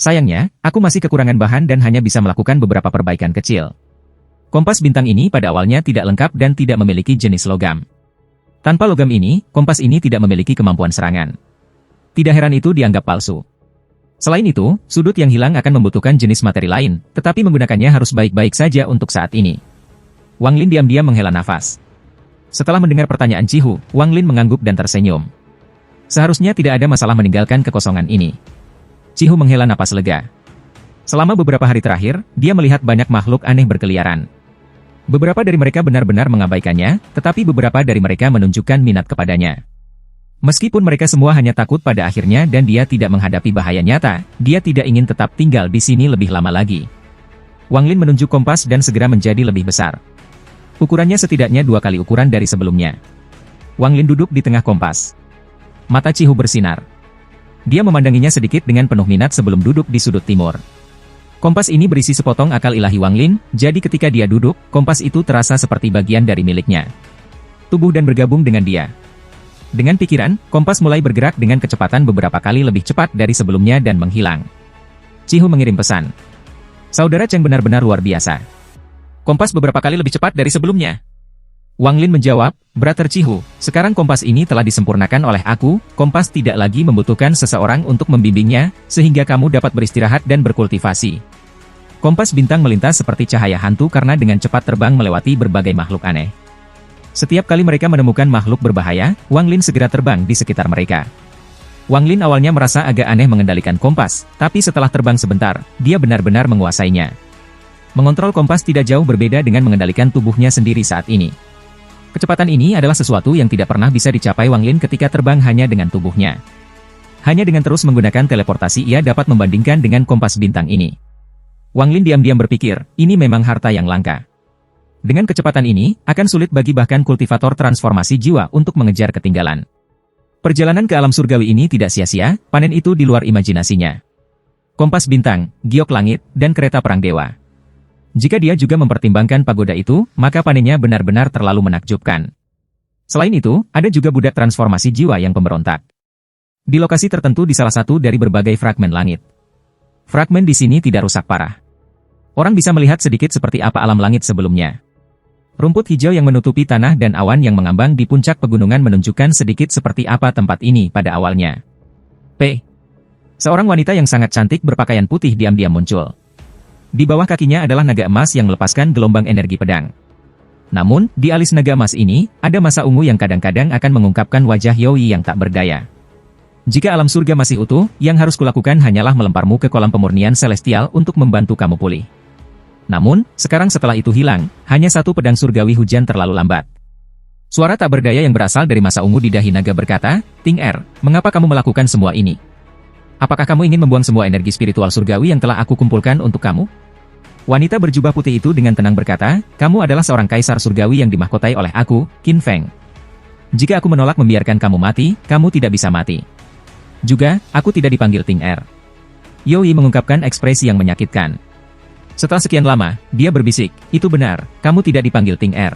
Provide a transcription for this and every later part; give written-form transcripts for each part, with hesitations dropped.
Sayangnya, aku masih kekurangan bahan dan hanya bisa melakukan beberapa perbaikan kecil. Kompas bintang ini pada awalnya tidak lengkap dan tidak memiliki jenis logam. Tanpa logam ini, kompas ini tidak memiliki kemampuan serangan. Tidak heran itu dianggap palsu. Selain itu, sudut yang hilang akan membutuhkan jenis materi lain, tetapi menggunakannya harus baik-baik saja untuk saat ini. Wang Lin diam-diam menghela nafas. Setelah mendengar pertanyaan Cihu, Wang Lin mengangguk dan tersenyum. Seharusnya tidak ada masalah meninggalkan kekosongan ini. Cihu menghela napas lega. Selama beberapa hari terakhir, dia melihat banyak makhluk aneh berkeliaran. Beberapa dari mereka benar-benar mengabaikannya, tetapi beberapa dari mereka menunjukkan minat kepadanya. Meskipun mereka semua hanya takut pada akhirnya dan dia tidak menghadapi bahaya nyata, dia tidak ingin tetap tinggal di sini lebih lama lagi. Wang Lin menunjuk kompas dan segera menjadi lebih besar. Ukurannya setidaknya 2 kali ukuran dari sebelumnya. Wang Lin duduk di tengah kompas. Mata Cihu bersinar. Dia memandanginya sedikit dengan penuh minat sebelum duduk di sudut timur. Kompas ini berisi sepotong akal ilahi Wang Lin, jadi ketika dia duduk, kompas itu terasa seperti bagian dari miliknya. Tubuh dan bergabung dengan dia. Dengan pikiran, kompas mulai bergerak dengan kecepatan beberapa kali lebih cepat dari sebelumnya dan menghilang. Cihu mengirim pesan. Saudara Cheng benar-benar luar biasa. Kompas beberapa kali lebih cepat dari sebelumnya. Wang Lin menjawab, Brother Cihu, sekarang kompas ini telah disempurnakan oleh aku, kompas tidak lagi membutuhkan seseorang untuk membimbingnya, sehingga kamu dapat beristirahat dan berkultivasi. Kompas bintang melintas seperti cahaya hantu karena dengan cepat terbang melewati berbagai makhluk aneh. Setiap kali mereka menemukan makhluk berbahaya, Wang Lin segera terbang di sekitar mereka. Wang Lin awalnya merasa agak aneh mengendalikan kompas, tapi setelah terbang sebentar, dia benar-benar menguasainya. Mengontrol kompas tidak jauh berbeda dengan mengendalikan tubuhnya sendiri saat ini. Kecepatan ini adalah sesuatu yang tidak pernah bisa dicapai Wang Lin ketika terbang hanya dengan tubuhnya. Hanya dengan terus menggunakan teleportasi ia dapat membandingkan dengan kompas bintang ini. Wang Lin diam-diam berpikir, ini memang harta yang langka. Dengan kecepatan ini, akan sulit bagi bahkan kultivator transformasi jiwa untuk mengejar ketinggalan. Perjalanan ke alam surgawi ini tidak sia-sia, panen itu di luar imajinasinya. Kompas bintang, giok langit, dan kereta perang dewa. Jika dia juga mempertimbangkan pagoda itu, maka panennya benar-benar terlalu menakjubkan. Selain itu, ada juga budak transformasi jiwa yang pemberontak. Di lokasi tertentu di salah satu dari berbagai fragmen langit. Fragmen di sini tidak rusak parah. Orang bisa melihat sedikit seperti apa alam langit sebelumnya. Rumput hijau yang menutupi tanah dan awan yang mengambang di puncak pegunungan menunjukkan sedikit seperti apa tempat ini pada awalnya. Seorang wanita yang sangat cantik berpakaian putih diam-diam muncul. Di bawah kakinya adalah naga emas yang melepaskan gelombang energi pedang. Namun, di alis naga emas ini, ada masa ungu yang kadang-kadang akan mengungkapkan wajah Yoi yang tak berdaya. Jika alam surga masih utuh, yang harus kulakukan hanyalah melemparmu ke kolam pemurnian celestial untuk membantu kamu pulih. Namun, sekarang setelah itu hilang, hanya satu pedang surgawi hujan terlalu lambat. Suara tak berdaya yang berasal dari masa ungu di dahi naga berkata, Ting Er, mengapa kamu melakukan semua ini? Apakah kamu ingin membuang semua energi spiritual surgawi yang telah aku kumpulkan untuk kamu? Wanita berjubah putih itu dengan tenang berkata, kamu adalah seorang kaisar surgawi yang dimahkotai oleh aku, Qin Feng. Jika aku menolak membiarkan kamu mati, kamu tidak bisa mati. Juga, aku tidak dipanggil Ting Er. Yoi mengungkapkan ekspresi yang menyakitkan. Setelah sekian lama, dia berbisik, itu benar, kamu tidak dipanggil Ting Er.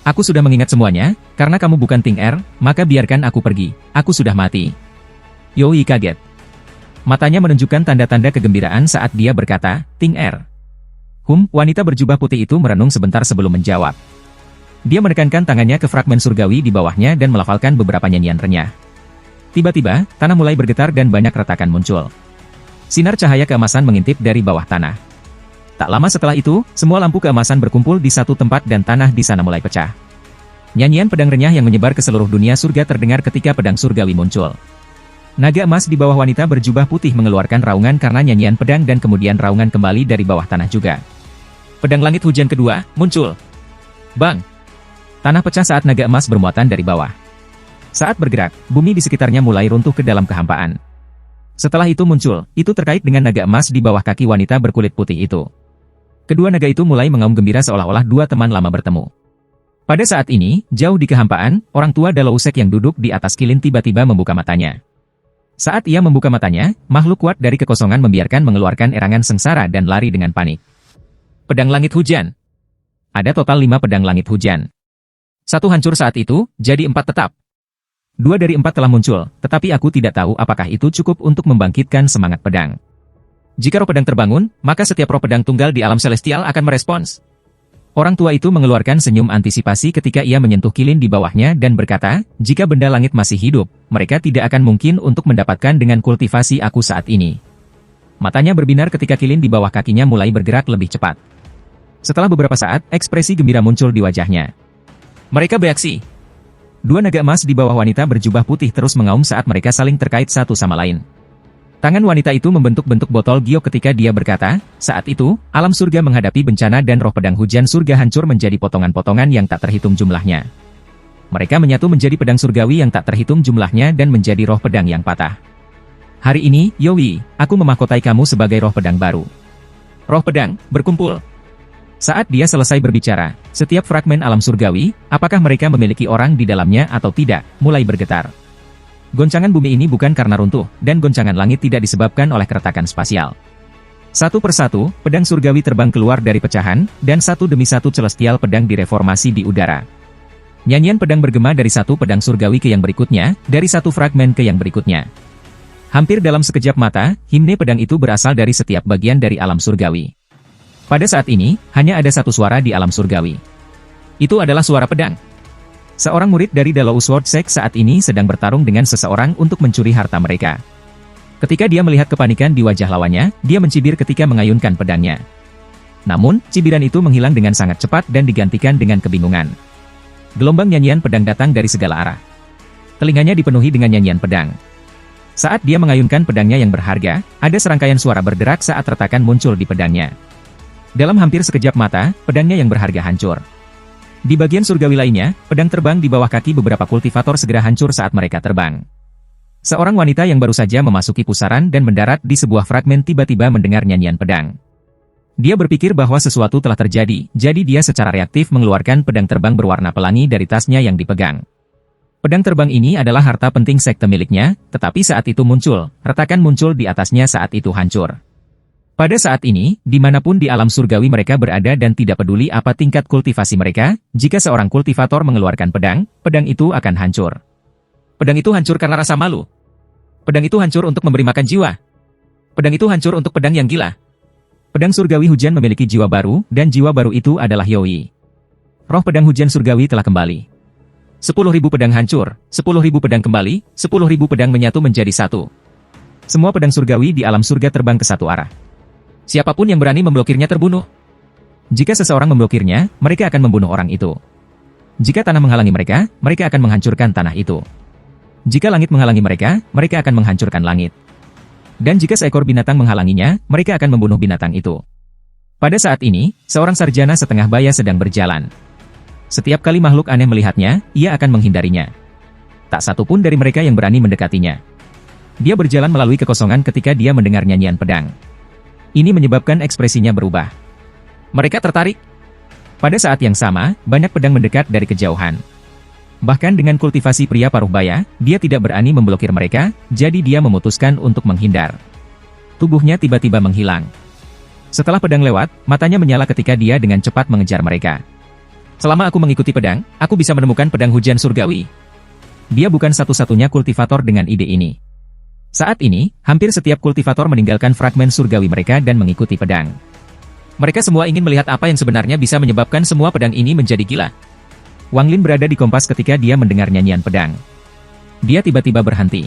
Aku sudah mengingat semuanya, karena kamu bukan Ting Er, maka biarkan aku pergi, aku sudah mati. Yoi kaget. Matanya menunjukkan tanda-tanda kegembiraan saat dia berkata, Ting Er. Wanita berjubah putih itu merenung sebentar sebelum menjawab. Dia menekankan tangannya ke fragmen surgawi di bawahnya dan melafalkan beberapa nyanyian renyah. Tiba-tiba, tanah mulai bergetar dan banyak retakan muncul. Sinar cahaya keemasan mengintip dari bawah tanah. Tak lama setelah itu, semua lampu keemasan berkumpul di satu tempat dan tanah di sana mulai pecah. Nyanyian pedang renyah yang menyebar ke seluruh dunia surga terdengar ketika pedang surgawi muncul. Naga emas di bawah wanita berjubah putih mengeluarkan raungan karena nyanyian pedang dan kemudian raungan kembali dari bawah tanah juga. Pedang langit hujan kedua, muncul. Bang! Tanah pecah saat naga emas bermuatan dari bawah. Saat bergerak, bumi di sekitarnya mulai runtuh ke dalam kehampaan. Setelah itu muncul, itu terkait dengan naga emas di bawah kaki wanita berkulit putih itu. Kedua naga itu mulai mengaum gembira seolah-olah dua teman lama bertemu. Pada saat ini, jauh di kehampaan, orang tua Dalousek yang duduk di atas kilin tiba-tiba membuka matanya. Saat ia membuka matanya, makhluk kuat dari kekosongan membiarkan mengeluarkan erangan sengsara dan lari dengan panik. Pedang langit hujan. Ada total 5 pedang langit hujan. 1 hancur saat itu, jadi 4 tetap. 2 dari 4 telah muncul, tetapi aku tidak tahu apakah itu cukup untuk membangkitkan semangat pedang. Jika roh pedang terbangun, maka setiap roh pedang tunggal di alam celestial akan merespons. Orang tua itu mengeluarkan senyum antisipasi ketika ia menyentuh kilin di bawahnya dan berkata, jika benda langit masih hidup, mereka tidak akan mungkin untuk mendapatkan dengan kultivasi aku saat ini. Matanya berbinar ketika kilin di bawah kakinya mulai bergerak lebih cepat. Setelah beberapa saat, ekspresi gembira muncul di wajahnya. Mereka beaksi. Dua naga emas di bawah wanita berjubah putih terus mengaum saat mereka saling terkait satu sama lain. Tangan wanita itu membentuk-bentuk botol giok ketika dia berkata, saat itu, alam surga menghadapi bencana dan roh pedang hujan surga hancur menjadi potongan-potongan yang tak terhitung jumlahnya. Mereka menyatu menjadi pedang surgawi yang tak terhitung jumlahnya dan menjadi roh pedang yang patah. Hari ini, Yowie, aku memahkotai kamu sebagai roh pedang baru. Roh pedang, berkumpul. Saat dia selesai berbicara, setiap fragmen alam surgawi, apakah mereka memiliki orang di dalamnya atau tidak, mulai bergetar. Goncangan bumi ini bukan karena runtuh, dan goncangan langit tidak disebabkan oleh keretakan spasial. Satu persatu, pedang surgawi terbang keluar dari pecahan, dan satu demi satu celestial pedang direformasi di udara. Nyanyian pedang bergema dari satu pedang surgawi ke yang berikutnya, dari satu fragmen ke yang berikutnya. Hampir dalam sekejap mata, himne pedang itu berasal dari setiap bagian dari alam surgawi. Pada saat ini, hanya ada satu suara di alam surgawi. Itu adalah suara pedang. Seorang murid dari Dalo Sword Sect saat ini sedang bertarung dengan seseorang untuk mencuri harta mereka. Ketika dia melihat kepanikan di wajah lawannya, dia mencibir ketika mengayunkan pedangnya. Namun, cibiran itu menghilang dengan sangat cepat dan digantikan dengan kebingungan. Gelombang nyanyian pedang datang dari segala arah. Telinganya dipenuhi dengan nyanyian pedang. Saat dia mengayunkan pedangnya yang berharga, ada serangkaian suara berderak saat retakan muncul di pedangnya. Dalam hampir sekejap mata, pedangnya yang berharga hancur. Di bagian surgawi lainnya, pedang terbang di bawah kaki beberapa kultivator segera hancur saat mereka terbang. Seorang wanita yang baru saja memasuki pusaran dan mendarat di sebuah fragmen tiba-tiba mendengar nyanyian pedang. Dia berpikir bahwa sesuatu telah terjadi, jadi dia secara reaktif mengeluarkan pedang terbang berwarna pelangi dari tasnya yang dipegang. Pedang terbang ini adalah harta penting sekte miliknya, tetapi saat itu muncul, retakan muncul di atasnya saat itu hancur. Pada saat ini, dimanapun di alam surgawi mereka berada dan tidak peduli apa tingkat kultivasi mereka, jika seorang kultivator mengeluarkan pedang, pedang itu akan hancur. Pedang itu hancur karena rasa malu. Pedang itu hancur untuk memberi makan jiwa. Pedang itu hancur untuk pedang yang gila. Pedang surgawi hujan memiliki jiwa baru, dan jiwa baru itu adalah Yowie. Roh pedang hujan surgawi telah kembali. 10.000 pedang hancur, 10.000 pedang kembali, 10.000 pedang menyatu menjadi satu. Semua pedang surgawi di alam surga terbang ke satu arah. Siapapun yang berani memblokirnya terbunuh. Jika seseorang memblokirnya, mereka akan membunuh orang itu. Jika tanah menghalangi mereka, mereka akan menghancurkan tanah itu. Jika langit menghalangi mereka, mereka akan menghancurkan langit. Dan jika seekor binatang menghalanginya, mereka akan membunuh binatang itu. Pada saat ini, seorang sarjana setengah baya sedang berjalan. Setiap kali makhluk aneh melihatnya, ia akan menghindarinya. Tak satu pun dari mereka yang berani mendekatinya. Dia berjalan melalui kekosongan ketika dia mendengar nyanyian pedang. Ini menyebabkan ekspresinya berubah. Mereka tertarik. Pada saat yang sama, banyak pedang mendekat dari kejauhan. Bahkan dengan kultivasi pria paruh baya, dia tidak berani memblokir mereka, jadi dia memutuskan untuk menghindar. Tubuhnya tiba-tiba menghilang. Setelah pedang lewat, matanya menyala ketika dia dengan cepat mengejar mereka. Selama aku mengikuti pedang, aku bisa menemukan pedang hujan surgawi. Dia bukan satu-satunya kultivator dengan ide ini. Saat ini, hampir setiap kultivator meninggalkan fragmen surgawi mereka dan mengikuti pedang. Mereka semua ingin melihat apa yang sebenarnya bisa menyebabkan semua pedang ini menjadi gila. Wang Lin berada di kompas ketika dia mendengar nyanyian pedang. Dia tiba-tiba berhenti.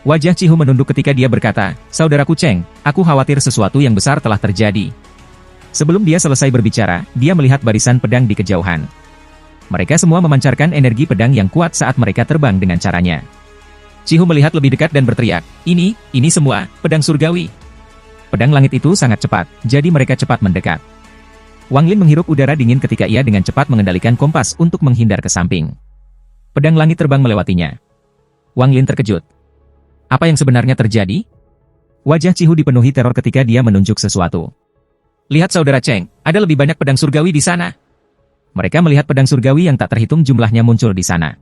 Wajah Cihu menunduk ketika dia berkata, "Saudaraku Cheng, aku khawatir sesuatu yang besar telah terjadi." Sebelum dia selesai berbicara, dia melihat barisan pedang di kejauhan. Mereka semua memancarkan energi pedang yang kuat saat mereka terbang dengan caranya. Cihu melihat lebih dekat dan berteriak, ini semua, pedang surgawi. Pedang langit itu sangat cepat, jadi mereka cepat mendekat. Wang Lin menghirup udara dingin ketika ia dengan cepat mengendalikan kompas untuk menghindar ke samping. Pedang langit terbang melewatinya. Wang Lin terkejut. Apa yang sebenarnya terjadi? Wajah Cihu dipenuhi teror ketika dia menunjuk sesuatu. Lihat saudara Cheng, ada lebih banyak pedang surgawi di sana. Mereka melihat pedang surgawi yang tak terhitung jumlahnya muncul di sana.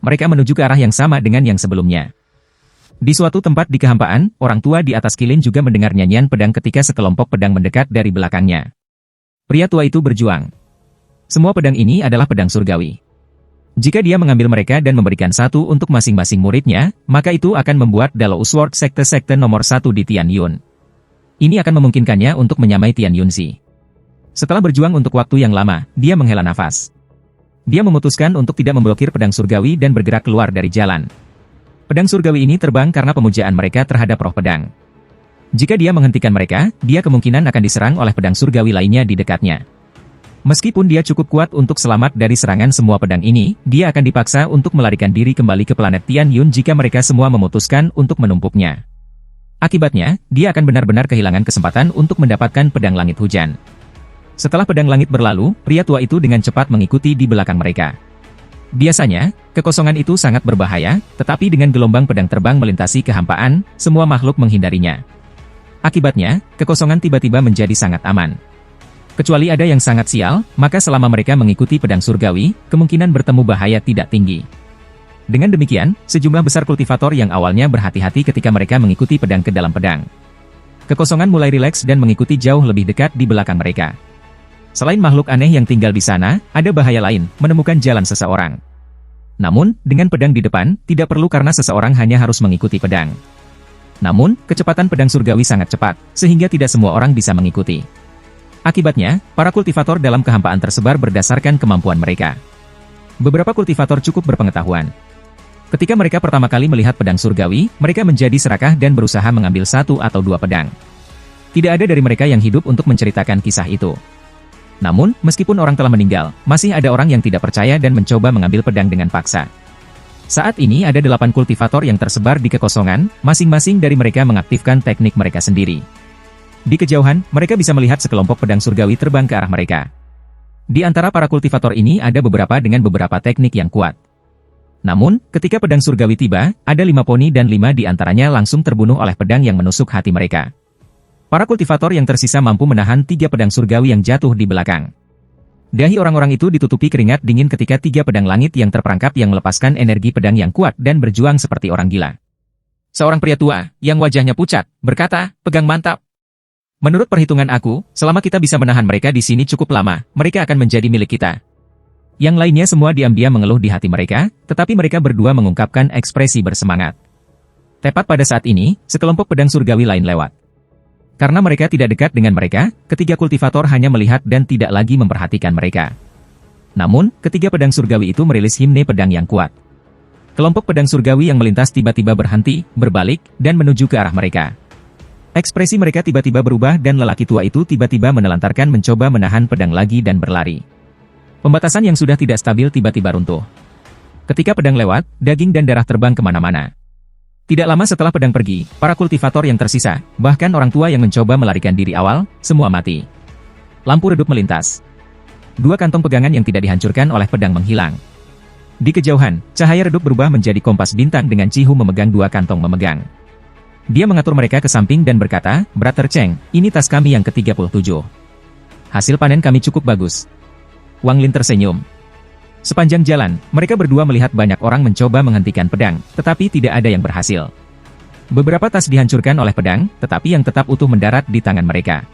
Mereka menuju ke arah yang sama dengan yang sebelumnya. Di suatu tempat di kehampaan, orang tua di atas kilin juga mendengar nyanyian pedang ketika sekelompok pedang mendekat dari belakangnya. Pria tua itu berjuang. Semua pedang ini adalah pedang surgawi. Jika dia mengambil mereka dan memberikan satu untuk masing-masing muridnya, maka itu akan membuat Dalo Sword sekte-sekte nomor 1 di Tianyun. Ini akan memungkinkannya untuk menyamai Tian Yunzi. Setelah berjuang untuk waktu yang lama, dia menghela nafas. Dia memutuskan untuk tidak memblokir pedang surgawi dan bergerak keluar dari jalan. Pedang surgawi ini terbang karena pemujaan mereka terhadap roh pedang. Jika dia menghentikan mereka, dia kemungkinan akan diserang oleh pedang surgawi lainnya di dekatnya. Meskipun dia cukup kuat untuk selamat dari serangan semua pedang ini, dia akan dipaksa untuk melarikan diri kembali ke planet Tian Yun jika mereka semua memutuskan untuk menumpuknya. Akibatnya, dia akan benar-benar kehilangan kesempatan untuk mendapatkan pedang langit hujan. Setelah pedang langit berlalu, pria tua itu dengan cepat mengikuti di belakang mereka. Biasanya, kekosongan itu sangat berbahaya, tetapi dengan gelombang pedang terbang melintasi kehampaan, semua makhluk menghindarinya. Akibatnya, kekosongan tiba-tiba menjadi sangat aman. Kecuali ada yang sangat sial, maka selama mereka mengikuti pedang surgawi, kemungkinan bertemu bahaya tidak tinggi. Dengan demikian, sejumlah besar kultivator yang awalnya berhati-hati ketika mereka mengikuti pedang ke dalam pedang. Kekosongan mulai rileks dan mengikuti jauh lebih dekat di belakang mereka. Selain makhluk aneh yang tinggal di sana, ada bahaya lain, menemukan jalan seseorang. Namun, dengan pedang di depan, tidak perlu karena seseorang hanya harus mengikuti pedang. Namun, kecepatan pedang surgawi sangat cepat, sehingga tidak semua orang bisa mengikuti. Akibatnya, para kultivator dalam kehampaan tersebar berdasarkan kemampuan mereka. Beberapa kultivator cukup berpengetahuan. Ketika mereka pertama kali melihat pedang surgawi, mereka menjadi serakah dan berusaha mengambil satu atau dua pedang. Tidak ada dari mereka yang hidup untuk menceritakan kisah itu. Namun, meskipun orang telah meninggal, masih ada orang yang tidak percaya dan mencoba mengambil pedang dengan paksa. Saat ini ada 8 kultivator yang tersebar di kekosongan, masing-masing dari mereka mengaktifkan teknik mereka sendiri. Di kejauhan, mereka bisa melihat sekelompok pedang surgawi terbang ke arah mereka. Di antara para kultivator ini ada beberapa dengan beberapa teknik yang kuat. Namun, ketika pedang surgawi tiba, ada 5 poni dan 5 di antaranya langsung terbunuh oleh pedang yang menusuk hati mereka. Para kultivator yang tersisa mampu menahan 3 pedang surgawi yang jatuh di belakang. Dahi orang-orang itu ditutupi keringat dingin ketika 3 pedang langit yang terperangkap yang melepaskan energi pedang yang kuat dan berjuang seperti orang gila. Seorang pria tua, yang wajahnya pucat, berkata, "Pegang mantap. Menurut perhitungan aku, selama kita bisa menahan mereka di sini cukup lama, mereka akan menjadi milik kita." Yang lainnya semua diam-diam mengeluh di hati mereka, tetapi mereka berdua mengungkapkan ekspresi bersemangat. Tepat pada saat ini, sekelompok pedang surgawi lain lewat. Karena mereka tidak dekat dengan mereka, ketiga kultivator hanya melihat dan tidak lagi memperhatikan mereka. Namun, ketiga pedang surgawi itu merilis himne pedang yang kuat. Kelompok pedang surgawi yang melintas tiba-tiba berhenti, berbalik, dan menuju ke arah mereka. Ekspresi mereka tiba-tiba berubah dan lelaki tua itu tiba-tiba menelantarkan mencoba menahan pedang lagi dan berlari. Pembatasan yang sudah tidak stabil tiba-tiba runtuh. Ketika pedang lewat, daging dan darah terbang kemana-mana. Tidak lama setelah pedang pergi, para kultivator yang tersisa, bahkan orang tua yang mencoba melarikan diri awal, semua mati. Lampu redup melintas. 2 kantong pegangan yang tidak dihancurkan oleh pedang menghilang. Di kejauhan, cahaya redup berubah menjadi kompas bintang dengan Cihu memegang 2 kantong memegang. Dia mengatur mereka ke samping dan berkata, "Brother Cheng, ini tas kami yang ke-37. Hasil panen kami cukup bagus." Wang Lin tersenyum. Sepanjang jalan, mereka berdua melihat banyak orang mencoba menghentikan pedang, tetapi tidak ada yang berhasil. Beberapa tas dihancurkan oleh pedang, tetapi yang tetap utuh mendarat di tangan mereka.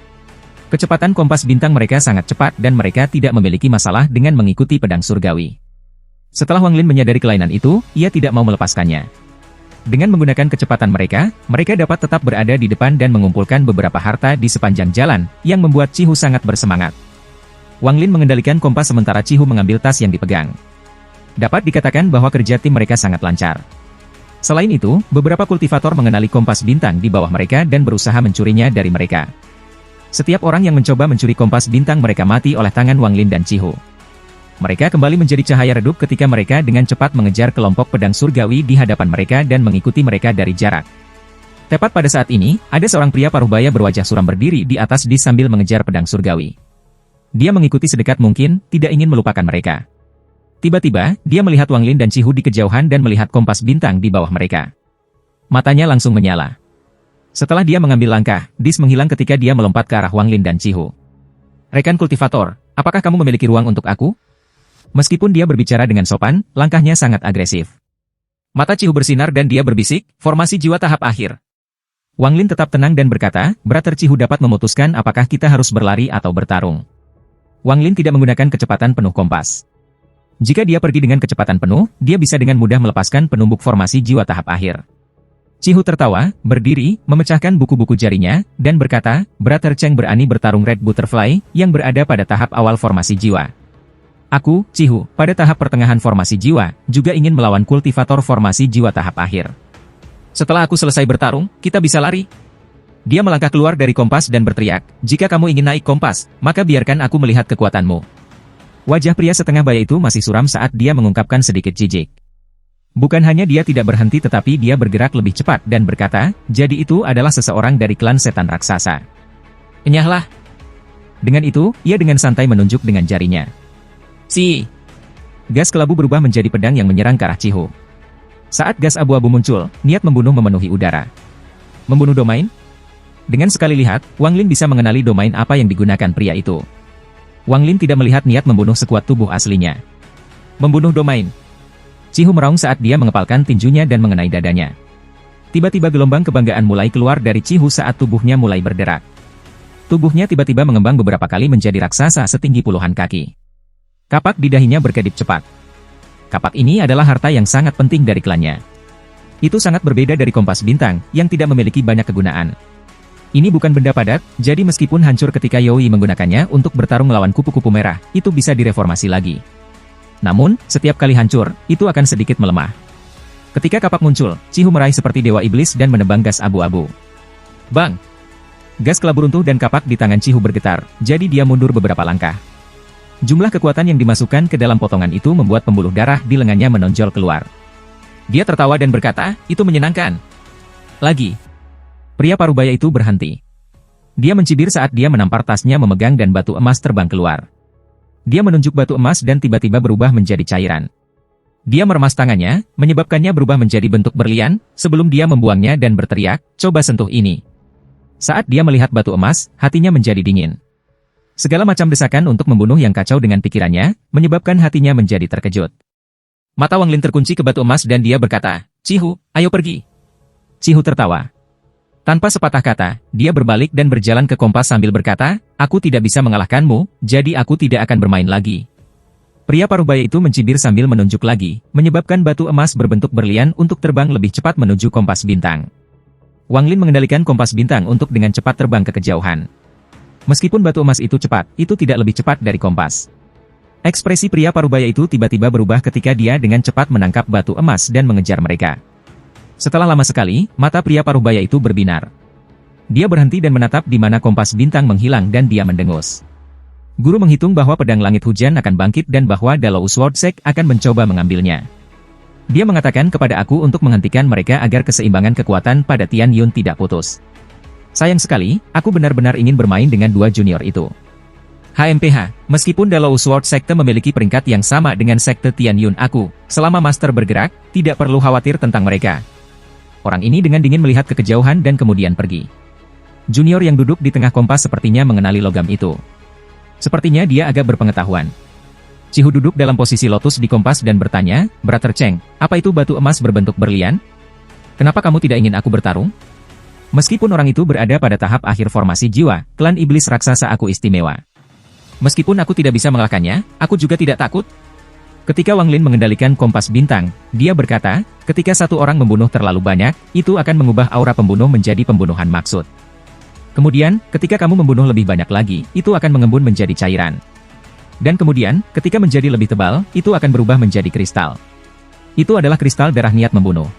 Kecepatan kompas bintang mereka sangat cepat dan mereka tidak memiliki masalah dengan mengikuti pedang surgawi. Setelah Wang Lin menyadari kelainan itu, ia tidak mau melepaskannya. Dengan menggunakan kecepatan mereka, mereka dapat tetap berada di depan dan mengumpulkan beberapa harta di sepanjang jalan, yang membuat Cihu sangat bersemangat. Wang Lin mengendalikan kompas sementara Cihu mengambil tas yang dipegang. Dapat dikatakan bahwa kerja tim mereka sangat lancar. Selain itu, beberapa kultivator mengenali kompas bintang di bawah mereka dan berusaha mencurinya dari mereka. Setiap orang yang mencoba mencuri kompas bintang mereka mati oleh tangan Wang Lin dan Cihu. Mereka kembali menjadi cahaya redup ketika mereka dengan cepat mengejar kelompok pedang surgawi di hadapan mereka dan mengikuti mereka dari jarak. Tepat pada saat ini, ada seorang pria paruh baya berwajah suram berdiri di atas dis sambil mengejar pedang surgawi. Dia mengikuti sedekat mungkin, tidak ingin melupakan mereka. Tiba-tiba, dia melihat Wang Lin dan Cihu di kejauhan dan melihat kompas bintang di bawah mereka. Matanya langsung menyala. Setelah dia mengambil langkah, dis menghilang ketika dia melompat ke arah Wang Lin dan Cihu. "Rekan kultivator, apakah kamu memiliki ruang untuk aku?" Meskipun dia berbicara dengan sopan, langkahnya sangat agresif. Mata Cihu bersinar dan dia berbisik, "Formasi jiwa tahap akhir." Wang Lin tetap tenang dan berkata, "Brother Cihu dapat memutuskan apakah kita harus berlari atau bertarung." Wang Lin tidak menggunakan kecepatan penuh kompas. Jika dia pergi dengan kecepatan penuh, dia bisa dengan mudah melepaskan penumbuk formasi jiwa tahap akhir. Cihu tertawa, berdiri, memecahkan buku-buku jarinya, dan berkata, Brother Cheng berani bertarung Red Butterfly, yang berada pada tahap awal formasi jiwa. Aku, Cihu, pada tahap pertengahan formasi jiwa, juga ingin melawan kultivator formasi jiwa tahap akhir. Setelah aku selesai bertarung, kita bisa lari. Dia melangkah keluar dari kompas dan berteriak, jika kamu ingin naik kompas, maka biarkan aku melihat kekuatanmu. Wajah pria setengah baya itu masih suram saat dia mengungkapkan sedikit jijik. Bukan hanya dia tidak berhenti tetapi dia bergerak lebih cepat dan berkata, jadi itu adalah seseorang dari klan setan raksasa. Enyahlah. Dengan itu, ia dengan santai menunjuk dengan jarinya. Si. Gas kelabu berubah menjadi pedang yang menyerang ke arah Cihu. Saat gas abu-abu muncul, niat membunuh memenuhi udara. Membunuh domain? Dengan sekali lihat, Wang Lin bisa mengenali domain apa yang digunakan pria itu. Wang Lin tidak melihat niat membunuh sekuat tubuh aslinya. Membunuh domain. Cihu meraung saat dia mengepalkan tinjunya dan mengenai dadanya. Tiba-tiba gelombang kebanggaan mulai keluar dari Cihu saat tubuhnya mulai berderak. Tubuhnya tiba-tiba mengembang beberapa kali menjadi raksasa setinggi puluhan kaki. Kapak di dahinya berkedip cepat. Kapak ini adalah harta yang sangat penting dari klannya. Itu sangat berbeda dari kompas bintang, yang tidak memiliki banyak kegunaan. Ini bukan benda padat, jadi meskipun hancur ketika Yoi menggunakannya untuk bertarung melawan kupu-kupu merah, itu bisa direformasi lagi. Namun, setiap kali hancur, itu akan sedikit melemah. Ketika kapak muncul, Cihu meraih seperti dewa iblis dan menebang gas abu-abu. Bang! Gas kelabu runtuh dan kapak di tangan Cihu bergetar, jadi dia mundur beberapa langkah. Jumlah kekuatan yang dimasukkan ke dalam potongan itu membuat pembuluh darah di lengannya menonjol keluar. Dia tertawa dan berkata, itu menyenangkan. Lagi. Pria parubaya itu berhenti. Dia mencibir saat dia menampar tasnya memegang dan batu emas terbang keluar. Dia menunjuk batu emas dan tiba-tiba berubah menjadi cairan. Dia meremas tangannya, menyebabkannya berubah menjadi bentuk berlian, sebelum dia membuangnya dan berteriak, coba sentuh ini. Saat dia melihat batu emas, hatinya menjadi dingin. Segala macam desakan untuk membunuh yang kacau dengan pikirannya, menyebabkan hatinya menjadi terkejut. Mata Wang Lin terkunci ke batu emas dan dia berkata, Cihu, ayo pergi. Cihu tertawa. Tanpa sepatah kata, dia berbalik dan berjalan ke kompas sambil berkata, aku tidak bisa mengalahkanmu, jadi aku tidak akan bermain lagi. Pria parubaya itu mencibir sambil menunjuk lagi, menyebabkan batu emas berbentuk berlian untuk terbang lebih cepat menuju kompas bintang. Wang Lin mengendalikan kompas bintang untuk dengan cepat terbang ke kejauhan. Meskipun batu emas itu cepat, itu tidak lebih cepat dari kompas. Ekspresi pria parubaya itu tiba-tiba berubah ketika dia dengan cepat menangkap batu emas dan mengejar mereka. Setelah lama sekali, mata pria parubaya itu berbinar. Dia berhenti dan menatap di mana kompas bintang menghilang dan dia mendengus. Guru menghitung bahwa pedang langit hujan akan bangkit dan bahwa Dalou Sword Sect akan mencoba mengambilnya. Dia mengatakan kepada aku untuk menghentikan mereka agar keseimbangan kekuatan pada Tian Yun tidak putus. Sayang sekali, aku benar-benar ingin bermain dengan dua junior itu. HMPH, meskipun Dalou Sword Sekte memiliki peringkat yang sama dengan Sekte Tian Yun aku, selama Master bergerak, tidak perlu khawatir tentang mereka. Orang ini dengan dingin melihat ke kejauhan dan kemudian pergi. Junior yang duduk di tengah kompas sepertinya mengenali logam itu. Sepertinya dia agak berpengetahuan. Cihu duduk dalam posisi lotus di kompas dan bertanya, Brother Cheng, apa itu batu emas berbentuk berlian? Kenapa kamu tidak ingin aku bertarung? Meskipun orang itu berada pada tahap akhir formasi jiwa, klan iblis raksasa aku istimewa. Meskipun aku tidak bisa mengalahkannya, aku juga tidak takut. Ketika Wang Lin mengendalikan kompas bintang, dia berkata, ketika satu orang membunuh terlalu banyak, itu akan mengubah aura pembunuh menjadi pembunuhan maksud. Kemudian, ketika kamu membunuh lebih banyak lagi, itu akan mengembun menjadi cairan. Dan kemudian, ketika menjadi lebih tebal, itu akan berubah menjadi kristal. Itu adalah kristal darah niat membunuh.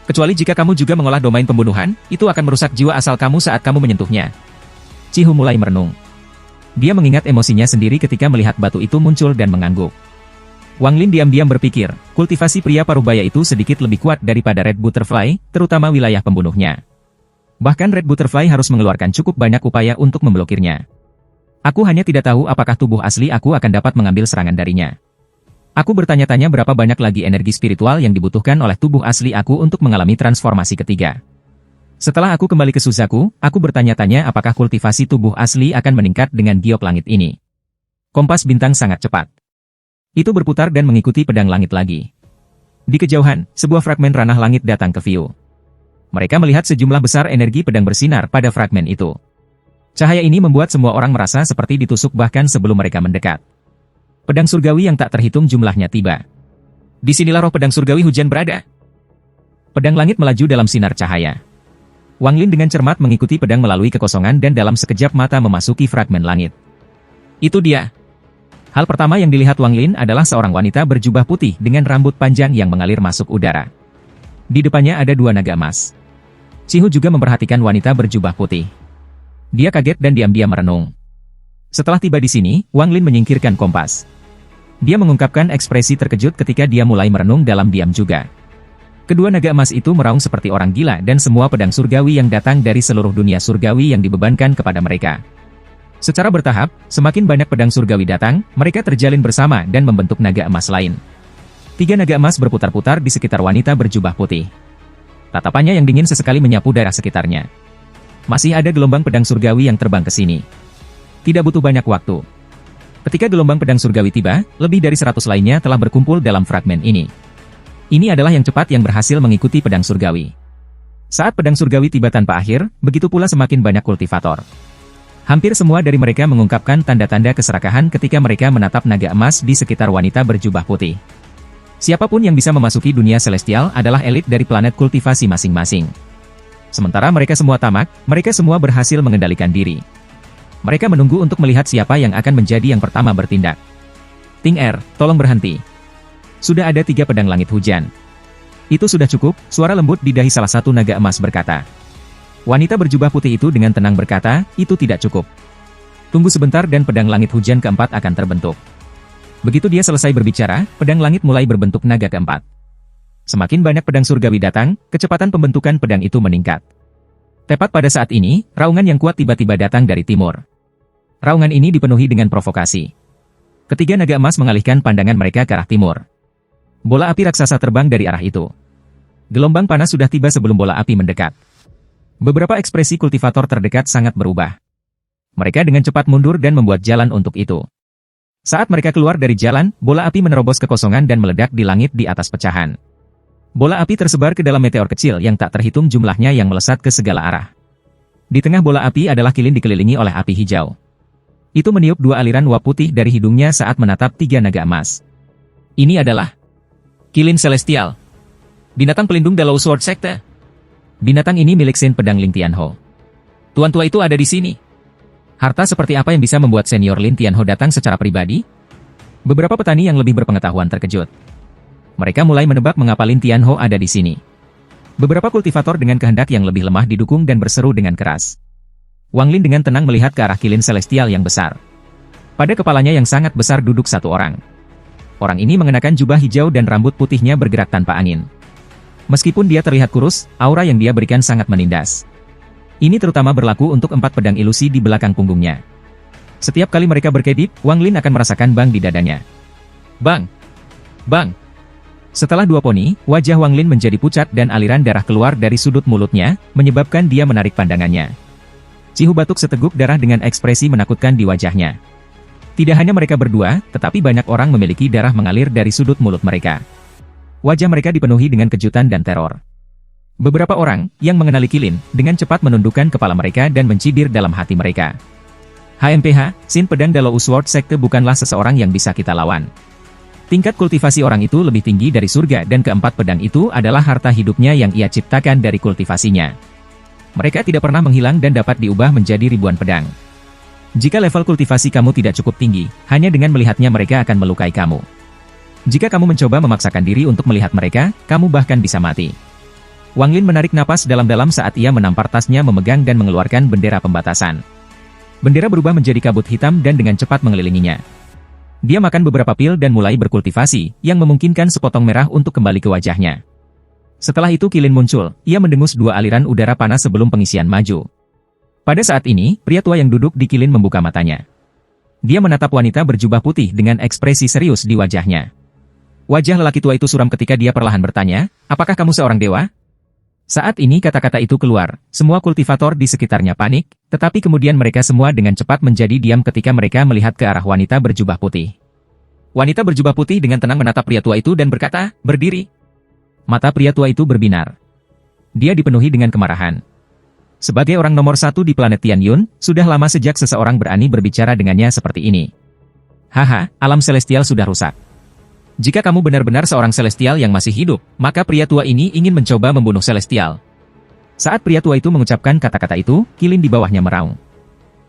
Kecuali jika kamu juga mengolah domain pembunuhan, itu akan merusak jiwa asal kamu saat kamu menyentuhnya. Cihu mulai merenung. Dia mengingat emosinya sendiri ketika melihat batu itu muncul dan mengangguk. Wang Lin diam-diam berpikir, kultivasi pria parubaya itu sedikit lebih kuat daripada Red Butterfly, terutama wilayah pembunuhnya. Bahkan Red Butterfly harus mengeluarkan cukup banyak upaya untuk memblokirnya. Aku hanya tidak tahu apakah tubuh asli aku akan dapat mengambil serangan darinya. Aku bertanya-tanya berapa banyak lagi energi spiritual yang dibutuhkan oleh tubuh asli aku untuk mengalami transformasi ketiga. Setelah aku kembali ke Suzaku, aku bertanya-tanya apakah kultivasi tubuh asli akan meningkat dengan giok langit ini. Kompas bintang sangat cepat. Itu berputar dan mengikuti pedang langit lagi. Di kejauhan, sebuah fragmen ranah langit datang ke view. Mereka melihat sejumlah besar energi pedang bersinar pada fragmen itu. Cahaya ini membuat semua orang merasa seperti ditusuk bahkan sebelum mereka mendekat. Pedang surgawi yang tak terhitung jumlahnya tiba. Disinilah roh pedang surgawi hujan berada. Pedang langit melaju dalam sinar cahaya. Wang Lin dengan cermat mengikuti pedang melalui kekosongan dan dalam sekejap mata memasuki fragmen langit. Itu dia. Hal pertama yang dilihat Wang Lin adalah seorang wanita berjubah putih dengan rambut panjang yang mengalir masuk udara. Di depannya ada dua naga emas. Cihu juga memperhatikan wanita berjubah putih. Dia kaget dan diam-diam merenung. Setelah tiba di sini, Wang Lin menyingkirkan kompas. Dia mengungkapkan ekspresi terkejut ketika dia mulai merenung dalam diam juga. Kedua naga emas itu meraung seperti orang gila dan semua pedang surgawi yang datang dari seluruh dunia surgawi yang dibebankan kepada mereka. Secara bertahap, semakin banyak pedang surgawi datang, mereka terjalin bersama dan membentuk naga emas lain. 3 naga emas berputar-putar di sekitar wanita berjubah putih. Tatapannya yang dingin sesekali menyapu daerah sekitarnya. Masih ada gelombang pedang surgawi yang terbang ke sini. Tidak butuh banyak waktu. Ketika gelombang pedang surgawi tiba, lebih dari 100 lainnya telah berkumpul dalam fragmen ini. Ini adalah yang cepat yang berhasil mengikuti pedang surgawi. Saat pedang surgawi tiba tanpa akhir, begitu pula semakin banyak kultivator. Hampir semua dari mereka mengungkapkan tanda-tanda keserakahan ketika mereka menatap naga emas di sekitar wanita berjubah putih. Siapapun yang bisa memasuki dunia celestial adalah elit dari planet kultivasi masing-masing. Sementara mereka semua tamak, mereka semua berhasil mengendalikan diri. Mereka menunggu untuk melihat siapa yang akan menjadi yang pertama bertindak. Ting Er, tolong berhenti. Sudah ada 3 pedang langit hujan. Itu sudah cukup, suara lembut di dahi salah satu naga emas berkata. Wanita berjubah putih itu dengan tenang berkata, itu tidak cukup. Tunggu sebentar dan pedang langit hujan keempat akan terbentuk. Begitu dia selesai berbicara, pedang langit mulai berbentuk naga keempat. Semakin banyak pedang surgawi datang, kecepatan pembentukan pedang itu meningkat. Tepat pada saat ini, raungan yang kuat tiba-tiba datang dari timur. Raungan ini dipenuhi dengan provokasi. Ketiga naga emas mengalihkan pandangan mereka ke arah timur. Bola api raksasa terbang dari arah itu. Gelombang panas sudah tiba sebelum bola api mendekat. Beberapa ekspresi kultivator terdekat sangat berubah. Mereka dengan cepat mundur dan membuat jalan untuk itu. Saat mereka keluar dari jalan, bola api menerobos kekosongan dan meledak di langit di atas pecahan. Bola api tersebar ke dalam meteor kecil yang tak terhitung jumlahnya yang melesat ke segala arah. Di tengah bola api adalah kilin dikelilingi oleh api hijau. Itu meniup 2 aliran uap putih dari hidungnya saat menatap 3 naga emas. Ini adalah kilin celestial. Binatang pelindung Dalau Sword Sekte. Binatang ini milik Sin Pedang Lin Tianho. Tuan tua itu ada di sini. Harta seperti apa yang bisa membuat senior Lin Tianho datang secara pribadi? Beberapa petani yang lebih berpengetahuan terkejut. Mereka mulai menebak mengapa Lin Tianho ada di sini. Beberapa kultivator dengan kehendak yang lebih lemah didukung dan berseru dengan keras. Wang Lin dengan tenang melihat ke arah kilin celestial yang besar. Pada kepalanya yang sangat besar duduk satu orang. Orang ini mengenakan jubah hijau dan rambut putihnya bergerak tanpa angin. Meskipun dia terlihat kurus, aura yang dia berikan sangat menindas. Ini terutama berlaku untuk 4 pedang ilusi di belakang punggungnya. Setiap kali mereka berkedip, Wang Lin akan merasakan bang di dadanya. Bang! Bang! Setelah 2 poni, wajah Wang Lin menjadi pucat dan aliran darah keluar dari sudut mulutnya, menyebabkan dia menarik pandangannya. Cihu batuk seteguk darah dengan ekspresi menakutkan di wajahnya. Tidak hanya mereka berdua, tetapi banyak orang memiliki darah mengalir dari sudut mulut mereka. Wajah mereka dipenuhi dengan kejutan dan teror. Beberapa orang, yang mengenali kilin, dengan cepat menundukkan kepala mereka dan mencibir dalam hati mereka. HMPH, Sin Pedang Dalau Sword Sekte bukanlah seseorang yang bisa kita lawan. Tingkat kultivasi orang itu lebih tinggi dari surga dan keempat pedang itu adalah harta hidupnya yang ia ciptakan dari kultivasinya. Mereka tidak pernah menghilang dan dapat diubah menjadi ribuan pedang. Jika level kultivasi kamu tidak cukup tinggi, hanya dengan melihatnya mereka akan melukai kamu. Jika kamu mencoba memaksakan diri untuk melihat mereka, kamu bahkan bisa mati. Wang Lin menarik napas dalam-dalam saat ia menampar tasnya memegang dan mengeluarkan bendera pembatasan. Bendera berubah menjadi kabut hitam dan dengan cepat mengelilinginya. Dia makan beberapa pil dan mulai berkultivasi, yang memungkinkan sepotong merah untuk kembali ke wajahnya. Setelah itu kilin muncul, ia mendengus 2 aliran udara panas sebelum pengisian maju. Pada saat ini, pria tua yang duduk di kilin membuka matanya. Dia menatap wanita berjubah putih dengan ekspresi serius di wajahnya. Wajah lelaki tua itu suram ketika dia perlahan bertanya, apakah kamu seorang dewa? Saat ini kata-kata itu keluar, semua kultivator di sekitarnya panik, tetapi kemudian mereka semua dengan cepat menjadi diam ketika mereka melihat ke arah wanita berjubah putih. Wanita berjubah putih dengan tenang menatap pria tua itu dan berkata, berdiri. Mata pria tua itu berbinar. Dia dipenuhi dengan kemarahan. Sebagai orang nomor 1 di planet Tianyun, sudah lama sejak seseorang berani berbicara dengannya seperti ini. Haha, alam celestial sudah rusak. Jika kamu benar-benar seorang Celestial yang masih hidup, maka pria tua ini ingin mencoba membunuh Celestial. Saat pria tua itu mengucapkan kata-kata itu, Qilin di bawahnya meraung.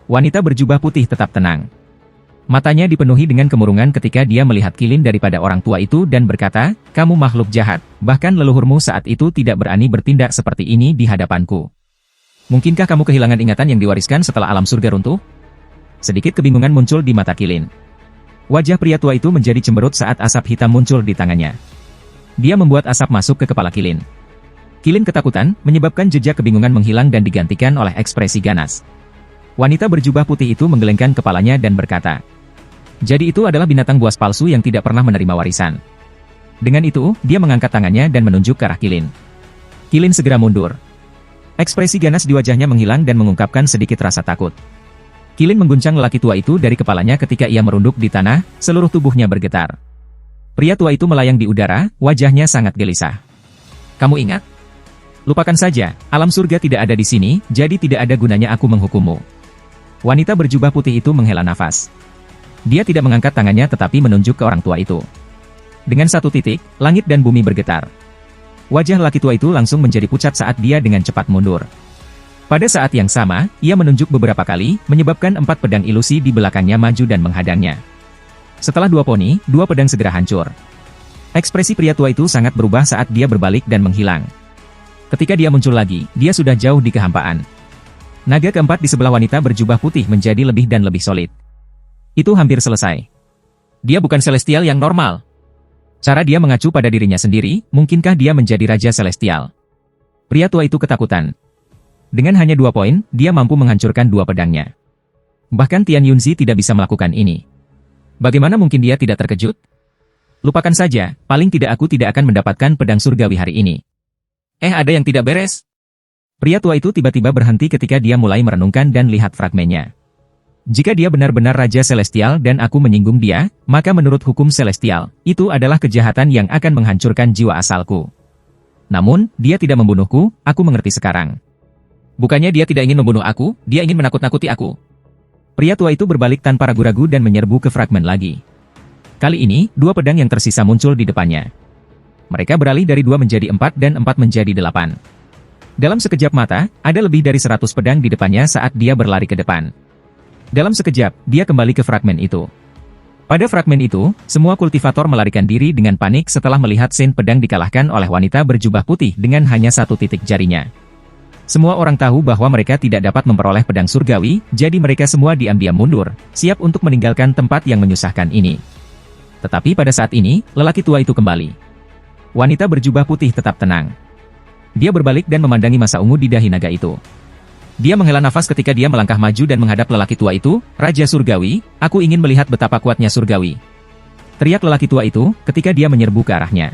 Wanita berjubah putih tetap tenang. Matanya dipenuhi dengan kemurungan ketika dia melihat Qilin daripada orang tua itu dan berkata, "Kamu makhluk jahat, bahkan leluhurmu saat itu tidak berani bertindak seperti ini di hadapanku. Mungkinkah kamu kehilangan ingatan yang diwariskan setelah alam surga runtuh?" Sedikit kebingungan muncul di mata Qilin. Wajah pria tua itu menjadi cemberut saat asap hitam muncul di tangannya. Dia membuat asap masuk ke kepala Qilin. Qilin ketakutan, menyebabkan jejak kebingungan menghilang dan digantikan oleh ekspresi ganas. Wanita berjubah putih itu menggelengkan kepalanya dan berkata, "Jadi itu adalah binatang buas palsu yang tidak pernah menerima warisan." Dengan itu, dia mengangkat tangannya dan menunjuk ke arah Qilin. Qilin segera mundur. Ekspresi ganas di wajahnya menghilang dan mengungkapkan sedikit rasa takut. Qilin mengguncang lelaki tua itu dari kepalanya ketika ia merunduk di tanah, seluruh tubuhnya bergetar. Pria tua itu melayang di udara, wajahnya sangat gelisah. "Kamu ingat? Lupakan saja, alam surga tidak ada di sini, jadi tidak ada gunanya aku menghukummu." Wanita berjubah putih itu menghela nafas. Dia tidak mengangkat tangannya tetapi menunjuk ke orang tua itu. Dengan satu titik, langit dan bumi bergetar. Wajah lelaki tua itu langsung menjadi pucat saat dia dengan cepat mundur. Pada saat yang sama, ia menunjuk beberapa kali, menyebabkan 4 pedang ilusi di belakangnya maju dan menghadangnya. Setelah 2 poni, 2 pedang segera hancur. Ekspresi pria tua itu sangat berubah saat dia berbalik dan menghilang. Ketika dia muncul lagi, dia sudah jauh di kehampaan. Naga keempat di sebelah wanita berjubah putih menjadi lebih dan lebih solid. Itu hampir selesai. Dia bukan Celestial yang normal. Cara dia mengacu pada dirinya sendiri, mungkinkah dia menjadi Raja Celestial? Pria tua itu ketakutan. Dengan hanya 2 poin, dia mampu menghancurkan 2 pedangnya. Bahkan Tian Yunzi tidak bisa melakukan ini. Bagaimana mungkin dia tidak terkejut? Lupakan saja, paling tidak aku tidak akan mendapatkan pedang surgawi hari ini. Ada yang tidak beres. Pria tua itu tiba-tiba berhenti ketika dia mulai merenungkan dan lihat fragmennya. Jika dia benar-benar Raja Celestial dan aku menyinggung dia, maka menurut hukum Celestial, itu adalah kejahatan yang akan menghancurkan jiwa asalku. Namun, dia tidak membunuhku, aku mengerti sekarang. Bukannya dia tidak ingin membunuh aku, dia ingin menakut-nakuti aku. Pria tua itu berbalik tanpa ragu-ragu dan menyerbu ke fragmen lagi. Kali ini, 2 pedang yang tersisa muncul di depannya. Mereka beralih dari 2 menjadi 4 dan 4 menjadi 8. Dalam sekejap mata, ada lebih dari 100 pedang di depannya saat dia berlari ke depan. Dalam sekejap, dia kembali ke fragmen itu. Pada fragmen itu, semua kultivator melarikan diri dengan panik setelah melihat Saint pedang dikalahkan oleh wanita berjubah putih dengan hanya 1 titik jarinya. Semua orang tahu bahwa mereka tidak dapat memperoleh pedang surgawi, jadi mereka semua diam-diam mundur, siap untuk meninggalkan tempat yang menyusahkan ini. Tetapi pada saat ini, lelaki tua itu kembali. Wanita berjubah putih tetap tenang. Dia berbalik dan memandangi masa ungu di dahi naga itu. Dia menghela nafas ketika dia melangkah maju dan menghadap lelaki tua itu, "Raja Surgawi, aku ingin melihat betapa kuatnya Surgawi." Teriak lelaki tua itu, ketika dia menyerbu ke arahnya.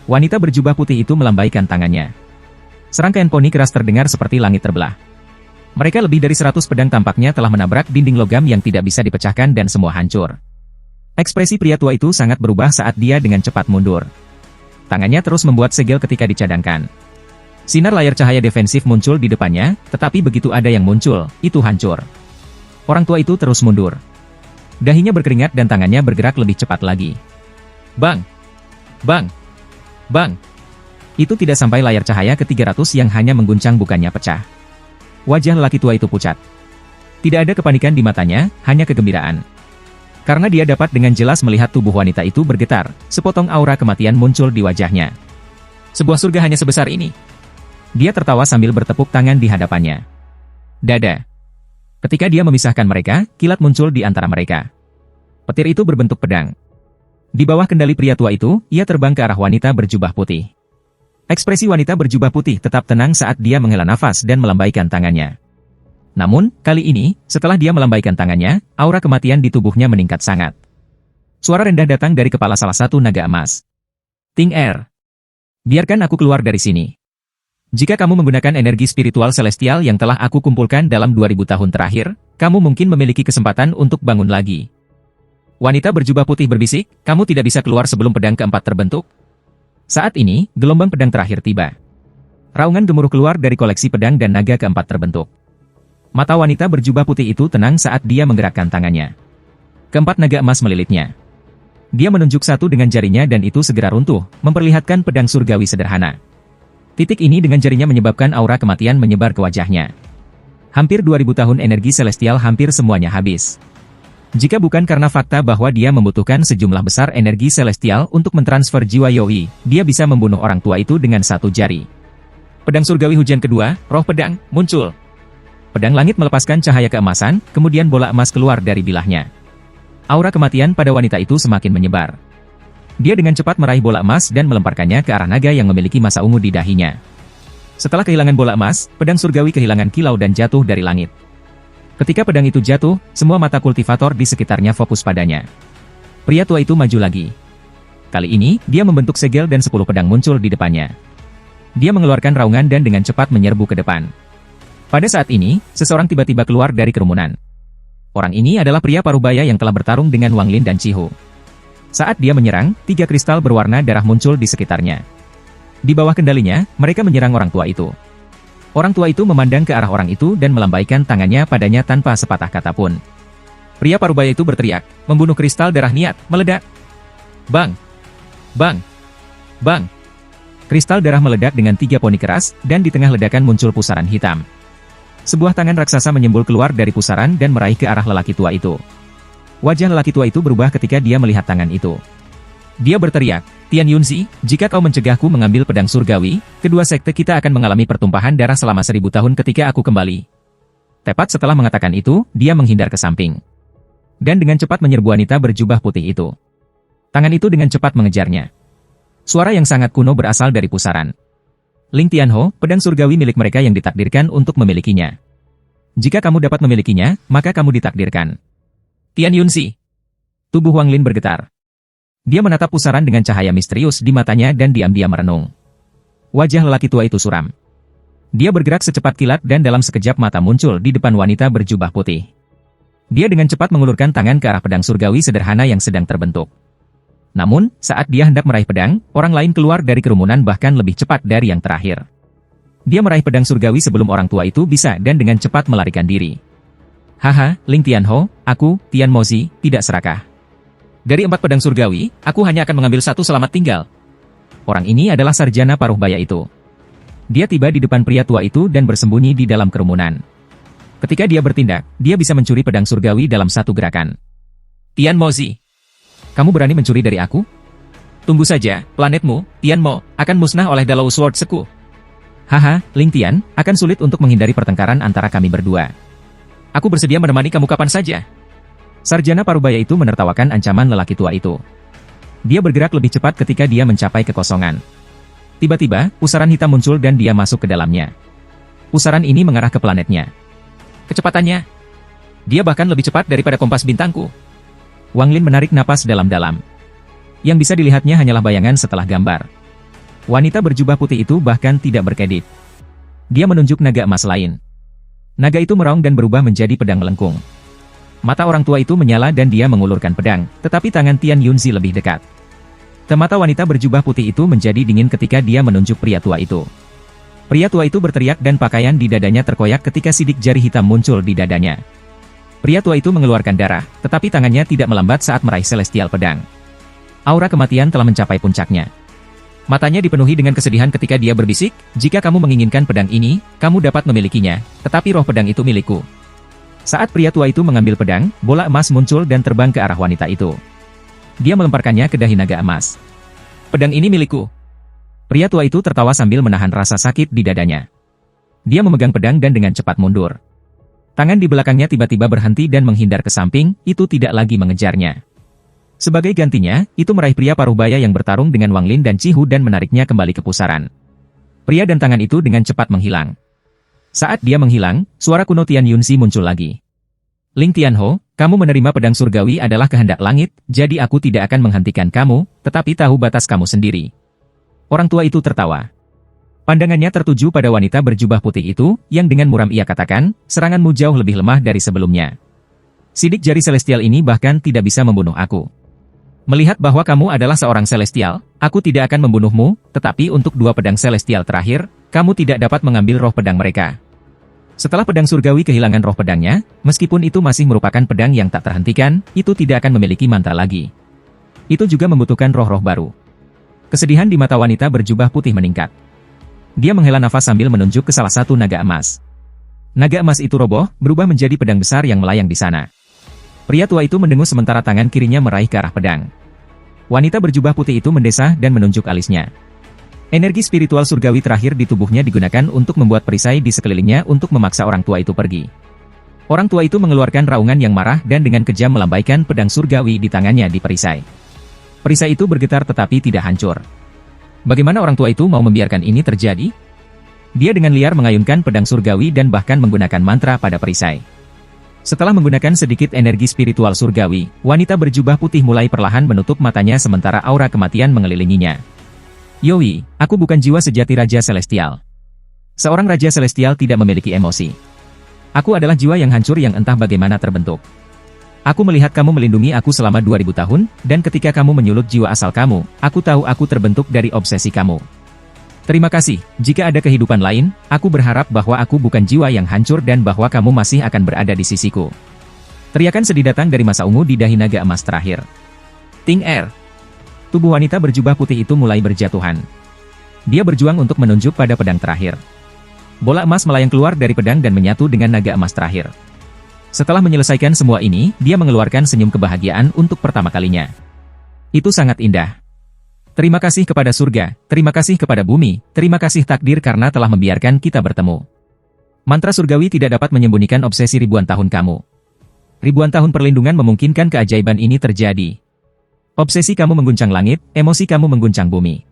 Wanita berjubah putih itu melambaikan tangannya. Serangkaian poni keras terdengar seperti langit terbelah. Mereka lebih dari 100 pedang tampaknya telah menabrak dinding logam yang tidak bisa dipecahkan dan semua hancur. Ekspresi pria tua itu sangat berubah saat dia dengan cepat mundur. Tangannya terus membuat segel ketika dicadangkan. Sinar layar cahaya defensif muncul di depannya, tetapi begitu ada yang muncul, itu hancur. Orang tua itu terus mundur. Dahinya berkeringat dan tangannya bergerak lebih cepat lagi. Bang! Bang! Bang! Itu tidak sampai layar cahaya ke-300 yang hanya mengguncang bukannya pecah. Wajah lelaki tua itu pucat. Tidak ada kepanikan di matanya, hanya kegembiraan. Karena dia dapat dengan jelas melihat tubuh wanita itu bergetar, sepotong aura kematian muncul di wajahnya. Sebuah surga hanya sebesar ini. Dia tertawa sambil bertepuk tangan di hadapannya. Dada. Ketika dia memisahkan mereka, kilat muncul di antara mereka. Petir itu berbentuk pedang. Di bawah kendali pria tua itu, ia terbang ke arah wanita berjubah putih. Ekspresi wanita berjubah putih tetap tenang saat dia menghela nafas dan melambaikan tangannya. Namun, kali ini, setelah dia melambaikan tangannya, aura kematian di tubuhnya meningkat sangat. Suara rendah datang dari kepala salah satu naga emas. Ting Er. Biarkan aku keluar dari sini. Jika kamu menggunakan energi spiritual celestial yang telah aku kumpulkan dalam 2000 tahun terakhir, kamu mungkin memiliki kesempatan untuk bangun lagi. Wanita berjubah putih berbisik, kamu tidak bisa keluar sebelum pedang keempat terbentuk. Saat ini, gelombang pedang terakhir tiba. Raungan gemuruh keluar dari koleksi pedang dan naga keempat terbentuk. Mata wanita berjubah putih itu tenang saat dia menggerakkan tangannya. Keempat naga emas melilitnya. Dia menunjuk satu dengan jarinya dan itu segera runtuh, memperlihatkan pedang surgawi sederhana. Titik ini dengan jarinya menyebabkan aura kematian menyebar ke wajahnya. Hampir 2000 tahun energi celestial hampir semuanya habis. Jika bukan karena fakta bahwa dia membutuhkan sejumlah besar energi celestial untuk mentransfer jiwa Yoi, dia bisa membunuh orang tua itu dengan satu jari. Pedang surgawi hujan kedua, roh pedang, muncul. Pedang langit melepaskan cahaya keemasan, kemudian bola emas keluar dari bilahnya. Aura kematian pada wanita itu semakin menyebar. Dia dengan cepat meraih bola emas dan melemparkannya ke arah naga yang memiliki masa ungu di dahinya. Setelah kehilangan bola emas, pedang surgawi kehilangan kilau dan jatuh dari langit. Ketika pedang itu jatuh, semua mata kultivator di sekitarnya fokus padanya. Pria tua itu maju lagi. Kali ini, dia membentuk segel dan 10 pedang muncul di depannya. Dia mengeluarkan raungan dan dengan cepat menyerbu ke depan. Pada saat ini, seseorang tiba-tiba keluar dari kerumunan. Orang ini adalah pria parubaya yang telah bertarung dengan Wang Lin dan Chihu. Saat dia menyerang, 3 kristal berwarna darah muncul di sekitarnya. Di bawah kendalinya, mereka menyerang orang tua itu. Orang tua itu memandang ke arah orang itu dan melambaikan tangannya padanya tanpa sepatah kata pun. Pria parubaya itu berteriak, membunuh kristal darah niat, meledak. Bang! Bang! Bang! Kristal darah meledak dengan 3 poni keras, dan di tengah ledakan muncul pusaran hitam. Sebuah tangan raksasa menyembul keluar dari pusaran dan meraih ke arah lelaki tua itu. Wajah lelaki tua itu berubah ketika dia melihat tangan itu. Dia berteriak, Tian Yunzi, jika kau mencegahku mengambil pedang surgawi, kedua sekte kita akan mengalami pertumpahan darah selama 1000 tahun ketika aku kembali. Tepat setelah mengatakan itu, dia menghindar ke samping. Dan dengan cepat menyerbu wanita berjubah putih itu. Tangan itu dengan cepat mengejarnya. Suara yang sangat kuno berasal dari pusaran. Ling Tianho, pedang surgawi milik mereka yang ditakdirkan untuk memilikinya. Jika kamu dapat memilikinya, maka kamu ditakdirkan. Tian Yunzi. Tubuh Wang Lin bergetar. Dia menatap pusaran dengan cahaya misterius di matanya dan diam-diam merenung. Wajah lelaki tua itu suram. Dia bergerak secepat kilat dan dalam sekejap mata muncul di depan wanita berjubah putih. Dia dengan cepat mengulurkan tangan ke arah pedang surgawi sederhana yang sedang terbentuk. Namun, saat dia hendak meraih pedang, orang lain keluar dari kerumunan bahkan lebih cepat dari yang terakhir. Dia meraih pedang surgawi sebelum orang tua itu bisa dan dengan cepat melarikan diri. Haha, Ling Tianho, aku, Tian Mozi, tidak serakah. Dari 4 pedang surgawi, aku hanya akan mengambil 1 selamat tinggal. Orang ini adalah sarjana paruh baya itu. Dia tiba di depan pria tua itu dan bersembunyi di dalam kerumunan. Ketika dia bertindak, dia bisa mencuri pedang surgawi dalam satu gerakan. Tian Mozi, kamu berani mencuri dari aku? Tunggu saja, planetmu, Tianmo, akan musnah oleh Dalau Sword Seku. Haha, Ling Tian, akan sulit untuk menghindari pertengkaran antara kami berdua. Aku bersedia menemani kamu kapan saja. Sarjana parubaya itu menertawakan ancaman lelaki tua itu. Dia bergerak lebih cepat ketika dia mencapai kekosongan. Tiba-tiba, pusaran hitam muncul dan dia masuk ke dalamnya. Pusaran ini mengarah ke planetnya. Kecepatannya, dia bahkan lebih cepat daripada kompas bintangku. Wang Lin menarik napas dalam-dalam. Yang bisa dilihatnya hanyalah bayangan setelah gambar. Wanita berjubah putih itu bahkan tidak berkedip. Dia menunjuk naga emas lain. Naga itu meraung dan berubah menjadi pedang melengkung. Mata orang tua itu menyala dan dia mengulurkan pedang, tetapi tangan Tian Yunzi lebih dekat. Mata wanita berjubah putih itu menjadi dingin ketika dia menunjuk pria tua itu. Pria tua itu berteriak dan pakaian di dadanya terkoyak ketika sidik jari hitam muncul di dadanya. Pria tua itu mengeluarkan darah, tetapi tangannya tidak melambat saat meraih celestial pedang. Aura kematian telah mencapai puncaknya. Matanya dipenuhi dengan kesedihan ketika dia berbisik, jika kamu menginginkan pedang ini, kamu dapat memilikinya, tetapi roh pedang itu milikku. Saat pria tua itu mengambil pedang, bola emas muncul dan terbang ke arah wanita itu. Dia melemparkannya ke dahi naga emas. Pedang ini milikku. Pria tua itu tertawa sambil menahan rasa sakit di dadanya. Dia memegang pedang dan dengan cepat mundur. Tangan di belakangnya tiba-tiba berhenti dan menghindar ke samping, itu tidak lagi mengejarnya. Sebagai gantinya, itu meraih pria parubaya yang bertarung dengan Wang Lin dan Chihu dan menariknya kembali ke pusaran. Pria dan tangan itu dengan cepat menghilang. Saat dia menghilang, suara kuno Tian Yunzi muncul lagi. Ling Tianho, kamu menerima pedang surgawi adalah kehendak langit, jadi aku tidak akan menghentikan kamu, tetapi tahu batas kamu sendiri. Orang tua itu tertawa. Pandangannya tertuju pada wanita berjubah putih itu, yang dengan muram ia katakan, seranganmu jauh lebih lemah dari sebelumnya. Sidik jari celestial ini bahkan tidak bisa membunuh aku. Melihat bahwa kamu adalah seorang celestial, aku tidak akan membunuhmu, tetapi untuk 2 pedang celestial terakhir, kamu tidak dapat mengambil roh pedang mereka. Setelah pedang surgawi kehilangan roh pedangnya, meskipun itu masih merupakan pedang yang tak terhentikan, itu tidak akan memiliki mantra lagi. Itu juga membutuhkan roh-roh baru. Kesedihan di mata wanita berjubah putih meningkat. Dia menghela nafas sambil menunjuk ke salah satu naga emas. Naga emas itu roboh, berubah menjadi pedang besar yang melayang di sana. Pria tua itu mendengus sementara tangan kirinya meraih ke arah pedang. Wanita berjubah putih itu mendesah dan menunjuk alisnya. Energi spiritual surgawi terakhir di tubuhnya digunakan untuk membuat perisai di sekelilingnya untuk memaksa orang tua itu pergi. Orang tua itu mengeluarkan raungan yang marah dan dengan kejam melambaikan pedang surgawi di tangannya di perisai. Perisai itu bergetar tetapi tidak hancur. Bagaimana orang tua itu mau membiarkan ini terjadi? Dia dengan liar mengayunkan pedang surgawi dan bahkan menggunakan mantra pada perisai. Setelah menggunakan sedikit energi spiritual surgawi, wanita berjubah putih mulai perlahan menutup matanya sementara aura kematian mengelilinginya. Yoi, aku bukan jiwa sejati Raja Celestial. Seorang Raja Celestial tidak memiliki emosi. Aku adalah jiwa yang hancur yang entah bagaimana terbentuk. Aku melihat kamu melindungi aku selama 2000 tahun, dan ketika kamu menyulut jiwa asal kamu, aku tahu aku terbentuk dari obsesi kamu. Terima kasih, jika ada kehidupan lain, aku berharap bahwa aku bukan jiwa yang hancur dan bahwa kamu masih akan berada di sisiku. Teriakan sedih datang dari masa ungu di dahi naga emas terakhir. Ting Er. Tubuh wanita berjubah putih itu mulai berjatuhan. Dia berjuang untuk menunjuk pada pedang terakhir. Bola emas melayang keluar dari pedang dan menyatu dengan naga emas terakhir. Setelah menyelesaikan semua ini, dia mengeluarkan senyum kebahagiaan untuk pertama kalinya. Itu sangat indah. Terima kasih kepada surga, terima kasih kepada bumi, terima kasih takdir karena telah membiarkan kita bertemu. Mantra surgawi tidak dapat menyembunyikan obsesi ribuan tahun kamu. Ribuan tahun perlindungan memungkinkan keajaiban ini terjadi. Obsesi kamu mengguncang langit, emosi kamu mengguncang bumi.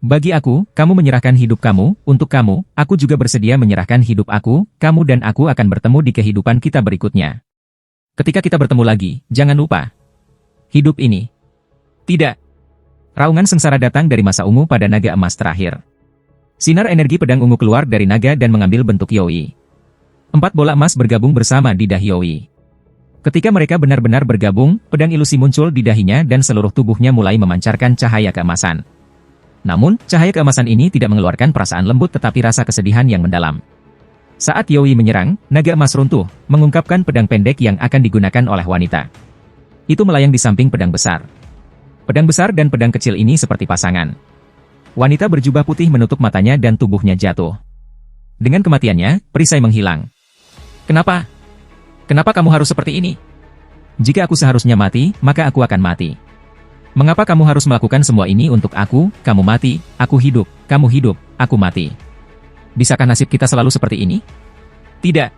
Bagi aku, kamu menyerahkan hidup kamu, untuk kamu, aku juga bersedia menyerahkan hidup aku, kamu dan aku akan bertemu di kehidupan kita berikutnya. Ketika kita bertemu lagi, jangan lupa. Hidup ini. Tidak. Raungan sengsara datang dari masa ungu pada naga emas terakhir. Sinar energi pedang ungu keluar dari naga dan mengambil bentuk Yoi. 4 bola emas bergabung bersama di dahi Yoi. Ketika mereka benar-benar bergabung, pedang ilusi muncul di dahinya dan seluruh tubuhnya mulai memancarkan cahaya keemasan. Namun, cahaya keemasan ini tidak mengeluarkan perasaan lembut tetapi rasa kesedihan yang mendalam. Saat Yoi menyerang, naga emas runtuh, mengungkapkan pedang pendek yang akan digunakan oleh wanita. Itu melayang di samping pedang besar. Pedang besar dan pedang kecil ini seperti pasangan. Wanita berjubah putih menutup matanya dan tubuhnya jatuh. Dengan kematiannya, perisai menghilang. Kenapa? Kenapa kamu harus seperti ini? Jika aku seharusnya mati, maka aku akan mati. Mengapa kamu harus melakukan semua ini untuk aku? Kamu mati, aku hidup, kamu hidup, aku mati. Bisakah nasib kita selalu seperti ini? Tidak.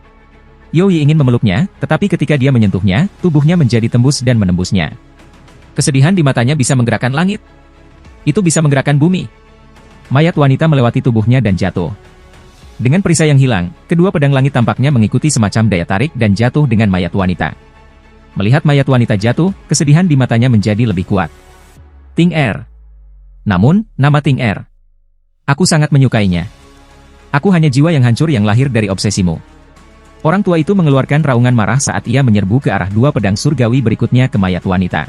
Yoi ingin memeluknya, tetapi ketika dia menyentuhnya, tubuhnya menjadi tembus dan menembusnya. Kesedihan di matanya bisa menggerakkan langit. Itu bisa menggerakkan bumi. Mayat wanita melewati tubuhnya dan jatuh. Dengan perisai yang hilang, kedua pedang langit tampaknya mengikuti semacam daya tarik dan jatuh dengan mayat wanita. Melihat mayat wanita jatuh, kesedihan di matanya menjadi lebih kuat. Ting Er. Namun, nama Ting Er. Aku sangat menyukainya. Aku hanya jiwa yang hancur yang lahir dari obsesimu. Orang tua itu mengeluarkan raungan marah saat ia menyerbu ke arah dua pedang surgawi berikutnya ke mayat wanita.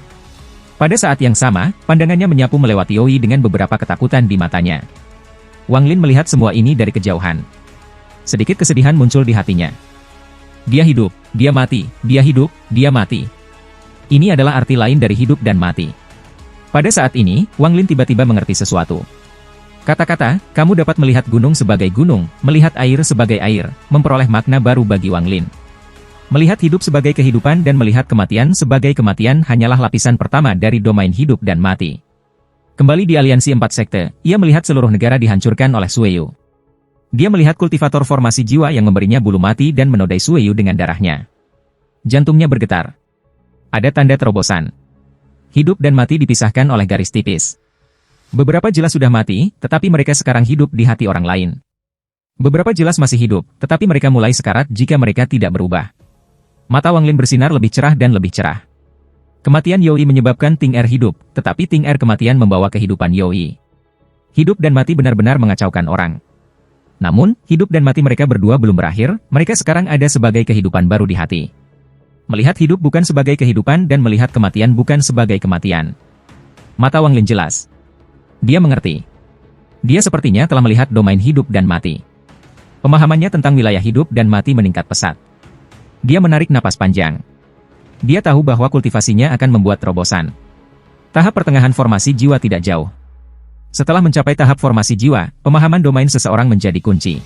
Pada saat yang sama, pandangannya menyapu melewati Yoi dengan beberapa ketakutan di matanya. Wang Lin melihat semua ini dari kejauhan. Sedikit kesedihan muncul di hatinya. Dia hidup, dia mati, dia hidup, dia mati. Ini adalah arti lain dari hidup dan mati. Pada saat ini, Wang Lin tiba-tiba mengerti sesuatu. Kata-kata, kamu dapat melihat gunung sebagai gunung, melihat air sebagai air, memperoleh makna baru bagi Wang Lin. Melihat hidup sebagai kehidupan dan melihat kematian sebagai kematian hanyalah lapisan pertama dari domain hidup dan mati. Kembali di aliansi 4 sekte, ia melihat seluruh negara dihancurkan oleh Sueyu. Dia melihat kultivator formasi jiwa yang memberinya bulu mati dan menodai Sueyu dengan darahnya. Jantungnya bergetar. Ada tanda terobosan. Hidup dan mati dipisahkan oleh garis tipis. Beberapa jelas sudah mati, tetapi mereka sekarang hidup di hati orang lain. Beberapa jelas masih hidup, tetapi mereka mulai sekarat jika mereka tidak berubah. Mata Wang Lin bersinar lebih cerah dan lebih cerah. Kematian Yoi menyebabkan Ting Er hidup, tetapi Ting Er kematian membawa kehidupan Yoi. Hidup dan mati benar-benar mengacaukan orang. Namun, hidup dan mati mereka berdua belum berakhir, mereka sekarang ada sebagai kehidupan baru di hati. Melihat hidup bukan sebagai kehidupan dan melihat kematian bukan sebagai kematian. Mata Wang Lin jelas. Dia mengerti. Dia sepertinya telah melihat domain hidup dan mati. Pemahamannya tentang wilayah hidup dan mati meningkat pesat. Dia menarik napas panjang. Dia tahu bahwa kultivasinya akan membuat terobosan. Tahap pertengahan formasi jiwa tidak jauh. Setelah mencapai tahap formasi jiwa, pemahaman domain seseorang menjadi kunci.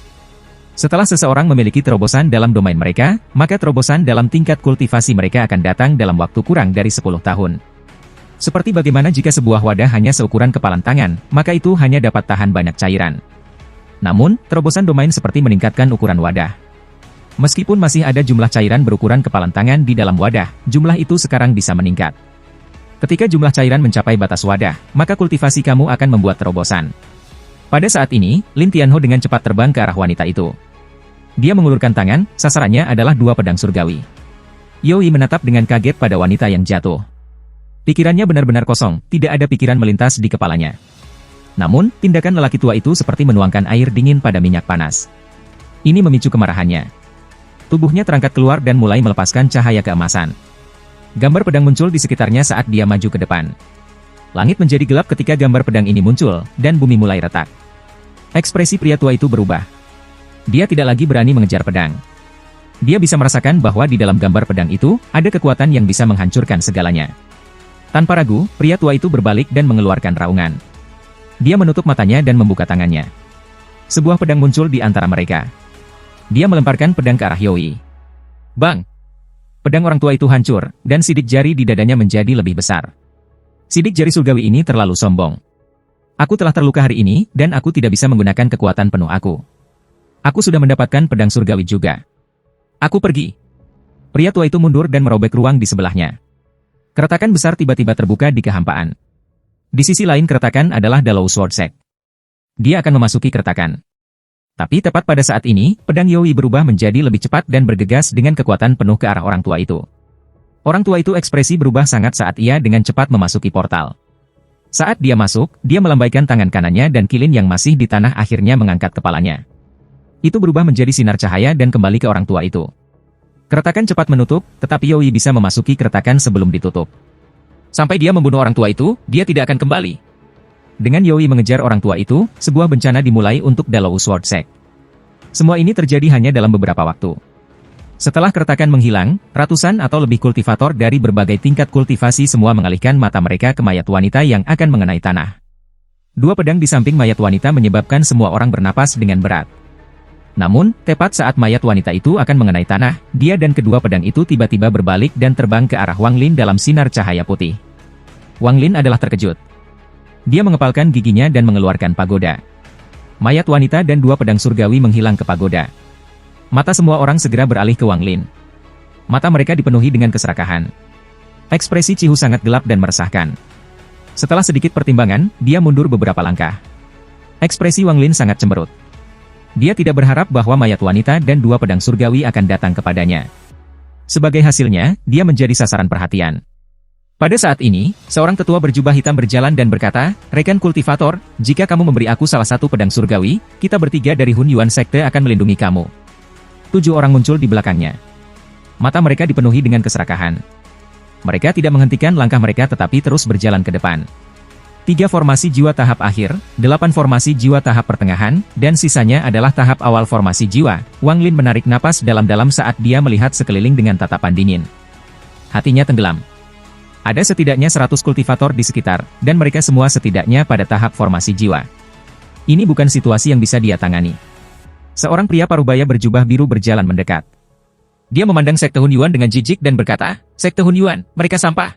Setelah seseorang memiliki terobosan dalam domain mereka, maka terobosan dalam tingkat kultivasi mereka akan datang dalam waktu kurang dari 10 tahun. Seperti bagaimana jika sebuah wadah hanya seukuran kepalan tangan, maka itu hanya dapat tahan banyak cairan. Namun, terobosan domain seperti meningkatkan ukuran wadah. Meskipun masih ada jumlah cairan berukuran kepalan tangan di dalam wadah, jumlah itu sekarang bisa meningkat. Ketika jumlah cairan mencapai batas wadah, maka kultivasi kamu akan membuat terobosan. Pada saat ini, Lin Tianho dengan cepat terbang ke arah wanita itu. Dia mengulurkan tangan, sasarannya adalah 2 pedang surgawi. Yoi menatap dengan kaget pada wanita yang jatuh. Pikirannya benar-benar kosong, tidak ada pikiran melintas di kepalanya. Namun, tindakan lelaki tua itu seperti menuangkan air dingin pada minyak panas. Ini memicu kemarahannya. Tubuhnya terangkat keluar dan mulai melepaskan cahaya keemasan. Gambar pedang muncul di sekitarnya saat dia maju ke depan. Langit menjadi gelap ketika gambar pedang ini muncul, dan bumi mulai retak. Ekspresi pria tua itu berubah. Dia tidak lagi berani mengejar pedang. Dia bisa merasakan bahwa di dalam gambar pedang itu, ada kekuatan yang bisa menghancurkan segalanya. Tanpa ragu, pria tua itu berbalik dan mengeluarkan raungan. Dia menutup matanya dan membuka tangannya. Sebuah pedang muncul di antara mereka. Dia melemparkan pedang ke arah Yoi. Bang! Pedang orang tua itu hancur, dan sidik jari di dadanya menjadi lebih besar. Sidik jari surgawi ini terlalu sombong. Aku telah terluka hari ini, dan aku tidak bisa menggunakan kekuatan penuh aku. Aku sudah mendapatkan pedang surgawi juga. Aku pergi. Pria tua itu mundur dan merobek ruang di sebelahnya. Keretakan besar tiba-tiba terbuka di kehampaan. Di sisi lain keretakan adalah Dallow Sword Sect. Dia akan memasuki keretakan. Tapi tepat pada saat ini, pedang Yoi berubah menjadi lebih cepat dan bergegas dengan kekuatan penuh ke arah orang tua itu. Orang tua itu ekspresi berubah sangat saat ia dengan cepat memasuki portal. Saat dia masuk, dia melambaikan tangan kanannya dan kilin yang masih di tanah akhirnya mengangkat kepalanya. Itu berubah menjadi sinar cahaya dan kembali ke orang tua itu. Keretakan cepat menutup, tetapi Yoi bisa memasuki keretakan sebelum ditutup. Sampai dia membunuh orang tua itu, dia tidak akan kembali. Dengan Yoi mengejar orang tua itu, sebuah bencana dimulai untuk Dallow Sword Sect. Semua ini terjadi hanya dalam beberapa waktu. Setelah keretakan menghilang, ratusan atau lebih kultivator dari berbagai tingkat kultivasi semua mengalihkan mata mereka ke mayat wanita yang akan mengenai tanah. 2 pedang di samping mayat wanita menyebabkan semua orang bernapas dengan berat. Namun, tepat saat mayat wanita itu akan mengenai tanah, dia dan kedua pedang itu tiba-tiba berbalik dan terbang ke arah Wang Lin dalam sinar cahaya putih. Wang Lin adalah terkejut. Dia mengepalkan giginya dan mengeluarkan pagoda. Mayat wanita dan 2 pedang surgawi menghilang ke pagoda. Mata semua orang segera beralih ke Wang Lin. Mata mereka dipenuhi dengan keserakahan. Ekspresi Cihu sangat gelap dan meresahkan. Setelah sedikit pertimbangan, dia mundur beberapa langkah. Ekspresi Wang Lin sangat cemberut. Dia tidak berharap bahwa mayat wanita dan 2 pedang surgawi akan datang kepadanya. Sebagai hasilnya, dia menjadi sasaran perhatian. Pada saat ini, seorang tetua berjubah hitam berjalan dan berkata, "Rekan kultivator, jika kamu memberi aku salah satu pedang surgawi, kita bertiga dari Hun Yuan Sekte akan melindungi kamu." 7 orang muncul di belakangnya. Mata mereka dipenuhi dengan keserakahan. Mereka tidak menghentikan langkah mereka tetapi terus berjalan ke depan. 3 formasi jiwa tahap akhir, 8 formasi jiwa tahap pertengahan, dan sisanya adalah tahap awal formasi jiwa. Wang Lin menarik napas dalam-dalam saat dia melihat sekeliling dengan tatapan dingin. Hatinya tenggelam. Ada setidaknya 100 kultivator di sekitar, dan mereka semua setidaknya pada tahap formasi jiwa. Ini bukan situasi yang bisa dia tangani. Seorang pria parubaya berjubah biru berjalan mendekat. Dia memandang Sekte Hun Yuan dengan jijik dan berkata, "Sekte Hun Yuan, mereka sampah.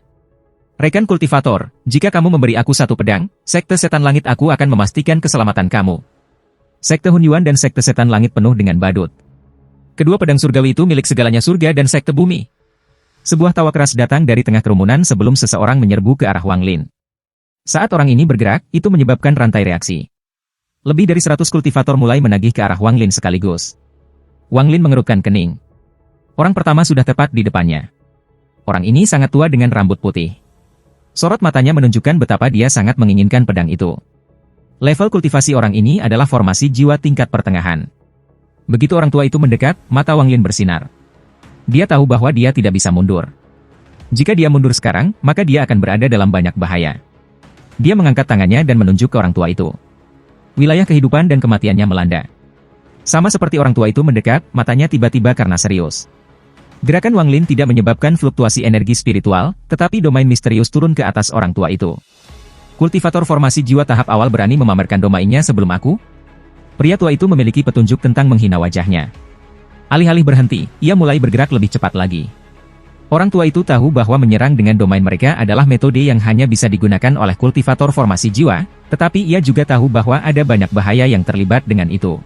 Rekan kultivator, jika kamu memberi aku 1 pedang, Sekte Setan Langit aku akan memastikan keselamatan kamu." Sekte Hun Yuan dan Sekte Setan Langit penuh dengan badut. Kedua pedang surgawi itu milik segalanya surga dan Sekte Bumi. Sebuah tawa keras datang dari tengah kerumunan sebelum seseorang menyerbu ke arah Wang Lin. Saat orang ini bergerak, itu menyebabkan rantai reaksi. Lebih dari 100 kultivator mulai menagih ke arah Wang Lin sekaligus. Wang Lin mengerutkan kening. Orang pertama sudah tepat di depannya. Orang ini sangat tua dengan rambut putih. Sorot matanya menunjukkan betapa dia sangat menginginkan pedang itu. Level kultivasi orang ini adalah formasi jiwa tingkat pertengahan. Begitu orang tua itu mendekat, mata Wang Lin bersinar. Dia tahu bahwa dia tidak bisa mundur. Jika dia mundur sekarang, maka dia akan berada dalam banyak bahaya. Dia mengangkat tangannya dan menunjuk ke orang tua itu. Wilayah kehidupan dan kematiannya melanda. Sama seperti orang tua itu mendekat, matanya tiba-tiba karena serius. Gerakan Wang Lin tidak menyebabkan fluktuasi energi spiritual, tetapi domain misterius turun ke atas orang tua itu. Kultivator formasi jiwa tahap awal berani memamerkan domainnya sebelum aku? Pria tua itu memiliki petunjuk tentang menghina wajahnya. Alih-alih berhenti, ia mulai bergerak lebih cepat lagi. Orang tua itu tahu bahwa menyerang dengan domain mereka adalah metode yang hanya bisa digunakan oleh kultivator formasi jiwa, tetapi ia juga tahu bahwa ada banyak bahaya yang terlibat dengan itu.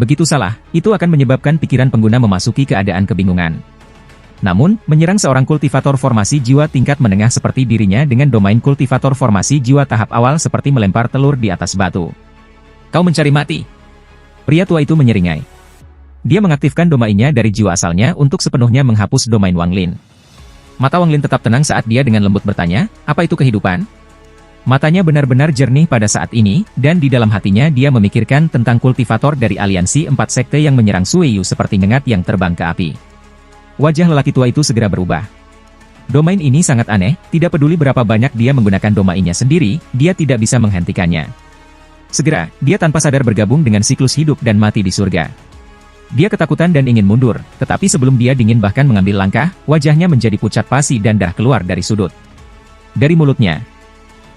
Begitu salah, itu akan menyebabkan pikiran pengguna memasuki keadaan kebingungan. Namun, menyerang seorang kultivator formasi jiwa tingkat menengah seperti dirinya dengan domain kultivator formasi jiwa tahap awal seperti melempar telur di atas batu. Kau mencari mati. Pria tua itu menyeringai. Dia mengaktifkan domainnya dari jiwa asalnya untuk sepenuhnya menghapus domain Wang Lin. Mata Wang Lin tetap tenang saat dia dengan lembut bertanya, apa itu kehidupan? Matanya benar-benar jernih pada saat ini, dan di dalam hatinya dia memikirkan tentang kultivator dari aliansi 4 sekte yang menyerang Suiyu seperti ngengat yang terbang ke api. Wajah lelaki tua itu segera berubah. Domain ini sangat aneh, tidak peduli berapa banyak dia menggunakan domainnya sendiri, dia tidak bisa menghentikannya. Segera, dia tanpa sadar bergabung dengan siklus hidup dan mati di surga. Dia ketakutan dan ingin mundur, tetapi sebelum dia dingin bahkan mengambil langkah, wajahnya menjadi pucat pasi dan darah keluar dari sudut. Dari mulutnya,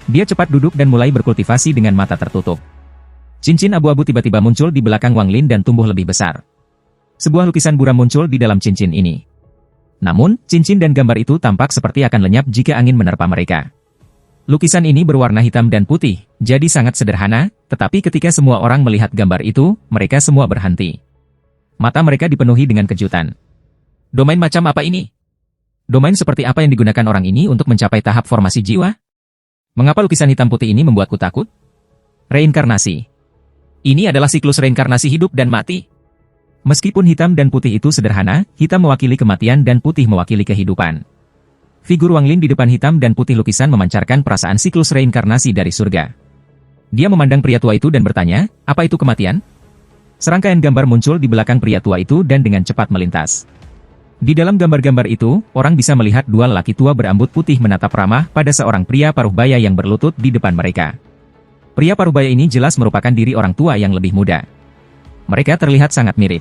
dia cepat duduk dan mulai berkultivasi dengan mata tertutup. Cincin abu-abu tiba-tiba muncul di belakang Wang Lin dan tumbuh lebih besar. Sebuah lukisan buram muncul di dalam cincin ini. Namun, cincin dan gambar itu tampak seperti akan lenyap jika angin menerpa mereka. Lukisan ini berwarna hitam dan putih, jadi sangat sederhana, tetapi ketika semua orang melihat gambar itu, mereka semua berhenti. Mata mereka dipenuhi dengan kejutan. Domain macam apa ini? Domain seperti apa yang digunakan orang ini untuk mencapai tahap formasi jiwa? Mengapa lukisan hitam putih ini membuatku takut? Reinkarnasi. Ini adalah siklus reinkarnasi hidup dan mati. Meskipun hitam dan putih itu sederhana, hitam mewakili kematian dan putih mewakili kehidupan. Figur Wang Lin di depan hitam dan putih lukisan memancarkan perasaan siklus reinkarnasi dari surga. Dia memandang pria tua itu dan bertanya, apa itu kematian? Serangkaian gambar muncul di belakang pria tua itu dan dengan cepat melintas. Di dalam gambar-gambar itu, orang bisa melihat dua lelaki tua berambut putih menatap ramah pada seorang pria paruh baya yang berlutut di depan mereka. Pria paruh baya ini jelas merupakan diri orang tua yang lebih muda. Mereka terlihat sangat mirip.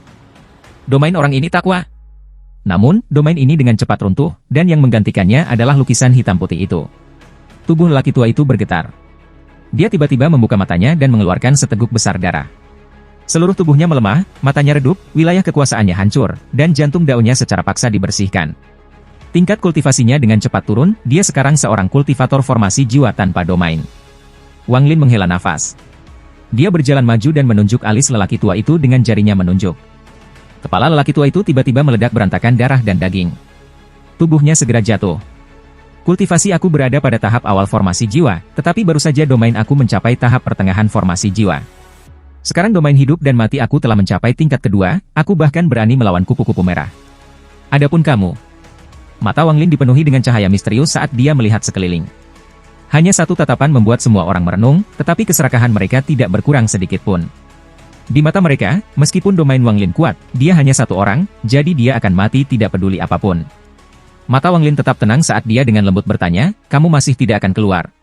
Domain orang ini takwa. Namun, domain ini dengan cepat runtuh, dan yang menggantikannya adalah lukisan hitam putih itu. Tubuh lelaki tua itu bergetar. Dia tiba-tiba membuka matanya dan mengeluarkan seteguk besar darah. Seluruh tubuhnya melemah, matanya redup, wilayah kekuasaannya hancur, dan jantung daunnya secara paksa dibersihkan. Tingkat kultivasinya dengan cepat turun, dia sekarang seorang kultivator formasi jiwa tanpa domain. Wang Lin menghela nafas. Dia berjalan maju dan menunjuk alis lelaki tua itu dengan jarinya menunjuk. Kepala lelaki tua itu tiba-tiba meledak berantakan darah dan daging. Tubuhnya segera jatuh. Kultivasi aku berada pada tahap awal formasi jiwa, tetapi baru saja domain aku mencapai tahap pertengahan formasi jiwa. Sekarang domain hidup dan mati aku telah mencapai tingkat kedua, aku bahkan berani melawan kupu-kupu merah. Adapun kamu. Mata Wang Lin dipenuhi dengan cahaya misterius saat dia melihat sekeliling. Hanya satu tatapan membuat semua orang merenung, tetapi keserakahan mereka tidak berkurang sedikit pun. Di mata mereka, meskipun domain Wang Lin kuat, dia hanya satu orang, jadi dia akan mati tidak peduli apapun. Mata Wang Lin tetap tenang saat dia dengan lembut bertanya, kamu masih tidak akan keluar.